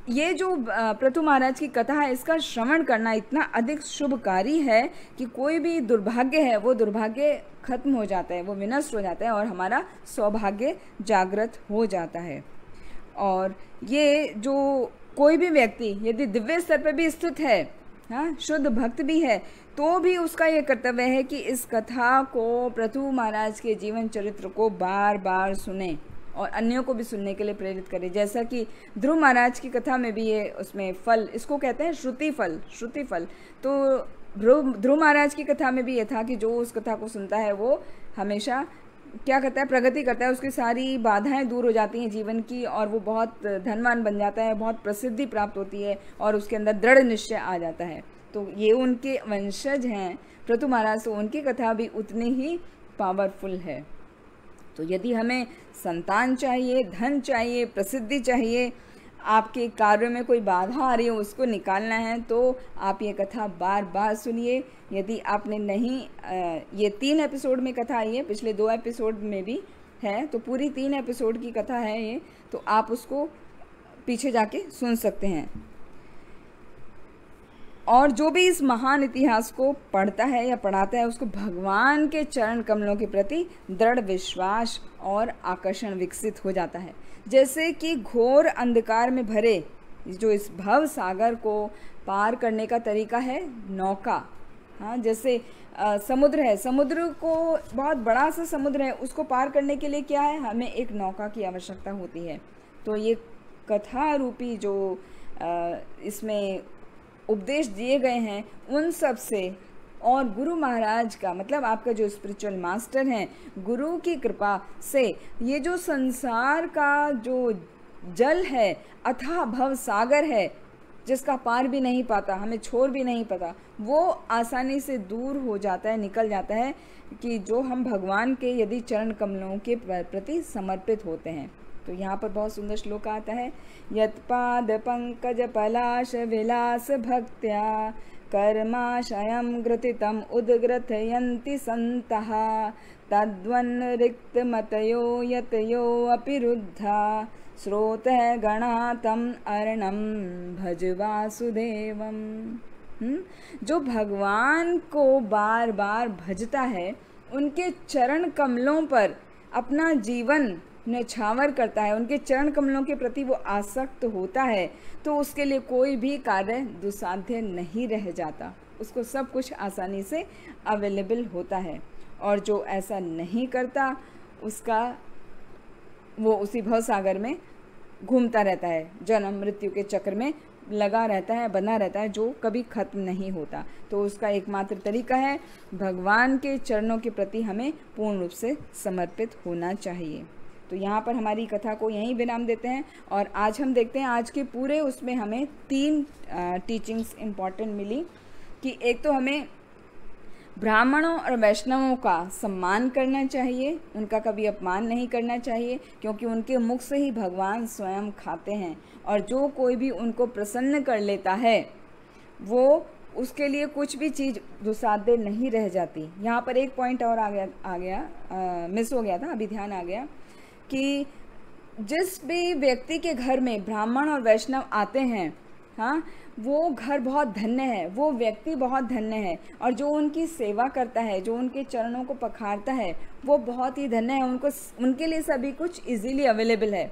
ये जो पृथु महाराज की कथा है, इसका श्रवण करना इतना अधिक शुभकारी है कि कोई भी दुर्भाग्य है वो दुर्भाग्य खत्म हो जाता है, वो विनष्ट हो जाता है और हमारा सौभाग्य जागृत हो जाता है। और ये जो कोई भी व्यक्ति यदि दिव्य स्तर पर भी स्थित है, हाँ, शुद्ध भक्त भी है, तो भी उसका ये कर्तव्य है कि इस कथा को, पृथु महाराज के जीवन चरित्र को बार बार सुने और अन्यों को भी सुनने के लिए प्रेरित करे। जैसा कि ध्रुव महाराज की कथा में भी ये, उसमें फल, इसको कहते हैं श्रुति फल। तो ध्रुव महाराज की कथा में भी ये था कि जो उस कथा को सुनता है वो हमेशा क्या करता है, प्रगति करता है, उसकी सारी बाधाएं दूर हो जाती हैं जीवन की और वो बहुत धनवान बन जाता है, बहुत प्रसिद्धि प्राप्त होती है और उसके अंदर दृढ़ निश्चय आ जाता है। तो ये उनके वंशज हैं पृथु महाराज, तो उनकी कथा भी उतनी ही पावरफुल है। तो यदि हमें संतान चाहिए, धन चाहिए, प्रसिद्धि चाहिए, आपके कार्य में कोई बाधा आ रही है उसको निकालना है, तो आप ये कथा बार बार सुनिए। यदि आपने नहीं, ये 3 एपिसोड में कथा आई है, पिछले 2 एपिसोड में भी है, तो पूरी 3 एपिसोड की कथा है ये, तो आप उसको पीछे जाके सुन सकते हैं। और जो भी इस महान इतिहास को पढ़ता है या पढ़ाता है, उसको भगवान के चरण कमलों के प्रति दृढ़ विश्वास और आकर्षण विकसित हो जाता है। जैसे कि घोर अंधकार में भरे जो इस भव सागर को पार करने का तरीका है नौका। हाँ, जैसे समुद्र है, समुद्र को बहुत बड़ा सा समुद्र है, उसको पार करने के लिए क्या है, हमें एक नौका की आवश्यकता होती है। तो ये कथा रूपी जो इसमें उपदेश दिए गए हैं उन सब से, और गुरु महाराज का मतलब आपका जो स्पिरिचुअल मास्टर हैं, गुरु की कृपा से ये जो संसार का जो जल है, अथाह भव सागर है, जिसका पार भी नहीं पाता, हमें छोड़ भी नहीं पता, वो आसानी से दूर हो जाता है, निकल जाता है, कि जो हम भगवान के यदि चरण कमलों के प्रति समर्पित होते हैं। तो यहाँ पर बहुत सुंदर श्लोक आता है, यत्पाद पंकज पलाश विलास भक्त्या कर्माशयं ग्रथितम् उद्ग्रथयन्ति सन्तः तद्वन् रिक्तमतयो यतयो अपि रुद्धा श्रोतः गणा तम् अर्णं भज वासुदेवम। जो भगवान को बार बार भजता है, उनके चरण कमलों पर अपना जीवन न्यौछावर करता है, उनके चरण कमलों के प्रति वो आसक्त होता है, तो उसके लिए कोई भी कार्य दुसाध्य नहीं रह जाता, उसको सब कुछ आसानी से अवेलेबल होता है। और जो ऐसा नहीं करता, वो उसी भवसागर में घूमता रहता है, जन्म मृत्यु के चक्र में लगा रहता है, बना रहता है, जो कभी खत्म नहीं होता। तो उसका एकमात्र तरीका है भगवान के चरणों के प्रति हमें पूर्ण रूप से समर्पित होना चाहिए। तो यहाँ पर हमारी कथा को यहीं विराम देते हैं, और आज हम देखते हैं आज के पूरे उसमें हमें 3 टीचिंग्स इम्पॉर्टेंट मिली, कि एक तो हमें ब्राह्मणों और वैष्णवों का सम्मान करना चाहिए, उनका कभी अपमान नहीं करना चाहिए, क्योंकि उनके मुख से ही भगवान स्वयं खाते हैं, और जो कोई भी उनको प्रसन्न कर लेता है, वो उसके लिए कुछ भी चीज़ दुसाध्य नहीं रह जाती। यहाँ पर एक पॉइंट और आ गया मिस हो गया था, अभी ध्यान आ गया, कि जिस भी व्यक्ति के घर में ब्राह्मण और वैष्णव आते हैं, हाँ, वो घर बहुत धन्य है, वो व्यक्ति बहुत धन्य है, और जो उनकी सेवा करता है, जो उनके चरणों को पखारता है, वो बहुत ही धन्य है, उनके लिए सभी कुछ इजीली अवेलेबल है।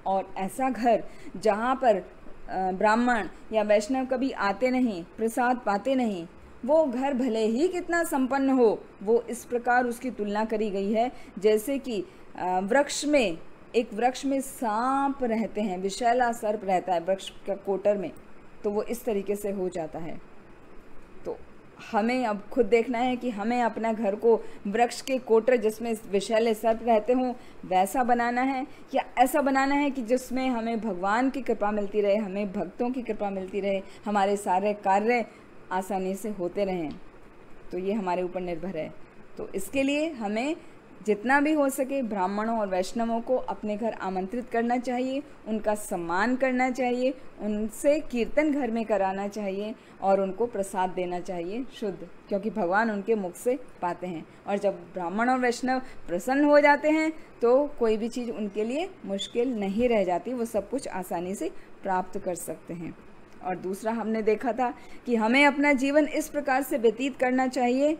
और ऐसा घर जहाँ पर ब्राह्मण या वैष्णव कभी आते नहीं, प्रसाद पाते नहीं, वो घर भले ही कितना संपन्न हो, वो इस प्रकार उसकी तुलना करी गई है जैसे कि एक वृक्ष में सांप रहते हैं, विषैला सर्प रहता है वृक्ष का कोटर में, तो वो इस तरीके से हो जाता है। तो हमें अब खुद देखना है कि हमें अपना घर को वृक्ष के कोटर जिसमें विषैले सर्प रहते हों वैसा बनाना है, या ऐसा बनाना है कि जिसमें हमें भगवान की कृपा मिलती रहे, हमें भक्तों की कृपा मिलती रहे, हमारे सारे कार्य आसानी से होते रहें। तो ये हमारे ऊपर निर्भर है। तो इसके लिए हमें जितना भी हो सके ब्राह्मणों और वैष्णवों को अपने घर आमंत्रित करना चाहिए, उनका सम्मान करना चाहिए, उनसे कीर्तन घर में कराना चाहिए, और उनको प्रसाद देना चाहिए शुद्ध, क्योंकि भगवान उनके मुख से पाते हैं। और जब ब्राह्मण और वैष्णव प्रसन्न हो जाते हैं, तो कोई भी चीज़ उनके लिए मुश्किल नहीं रह जाती, वो सब कुछ आसानी से प्राप्त कर सकते हैं। और दूसरा हमने देखा था कि हमें अपना जीवन इस प्रकार से व्यतीत करना चाहिए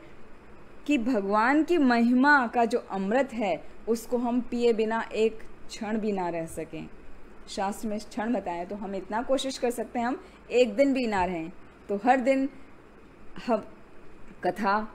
कि भगवान की महिमा का जो अमृत है उसको हम पिए बिना एक क्षण भी ना रह सकें। शास्त्र में क्षण बताएं तो हम इतना कोशिश कर सकते हैं, हम एक दिन भी ना रहें। तो हर दिन हम कथा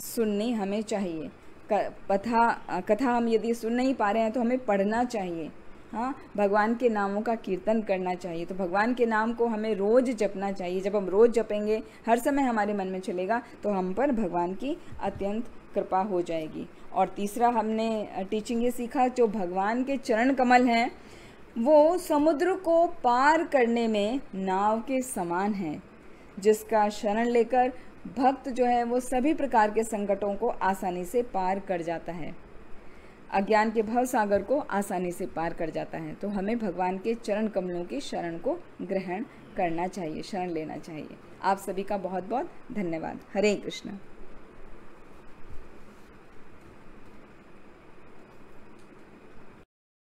सुननी हमें चाहिए, कथा हम यदि सुन नहीं पा रहे हैं तो हमें पढ़ना चाहिए। हाँ, भगवान के नामों का कीर्तन करना चाहिए। तो भगवान के नाम को हमें रोज़ जपना चाहिए। जब हम रोज़ जपेंगे, हर समय हमारे मन में चलेगा, तो हम पर भगवान की अत्यंत कृपा हो जाएगी। और तीसरा हमने टीचिंग ये सीखा, जो भगवान के चरण कमल हैं वो समुद्र को पार करने में नाव के समान हैं। जिसका शरण लेकर भक्त जो है वो सभी प्रकार के संकटों को आसानी से पार कर जाता है, अज्ञान के भव सागर को आसानी से पार कर जाता है। तो हमें भगवान के चरण कमलों की शरण को ग्रहण करना चाहिए, शरण लेना चाहिए। आप सभी का बहुत बहुत धन्यवाद। हरे कृष्ण।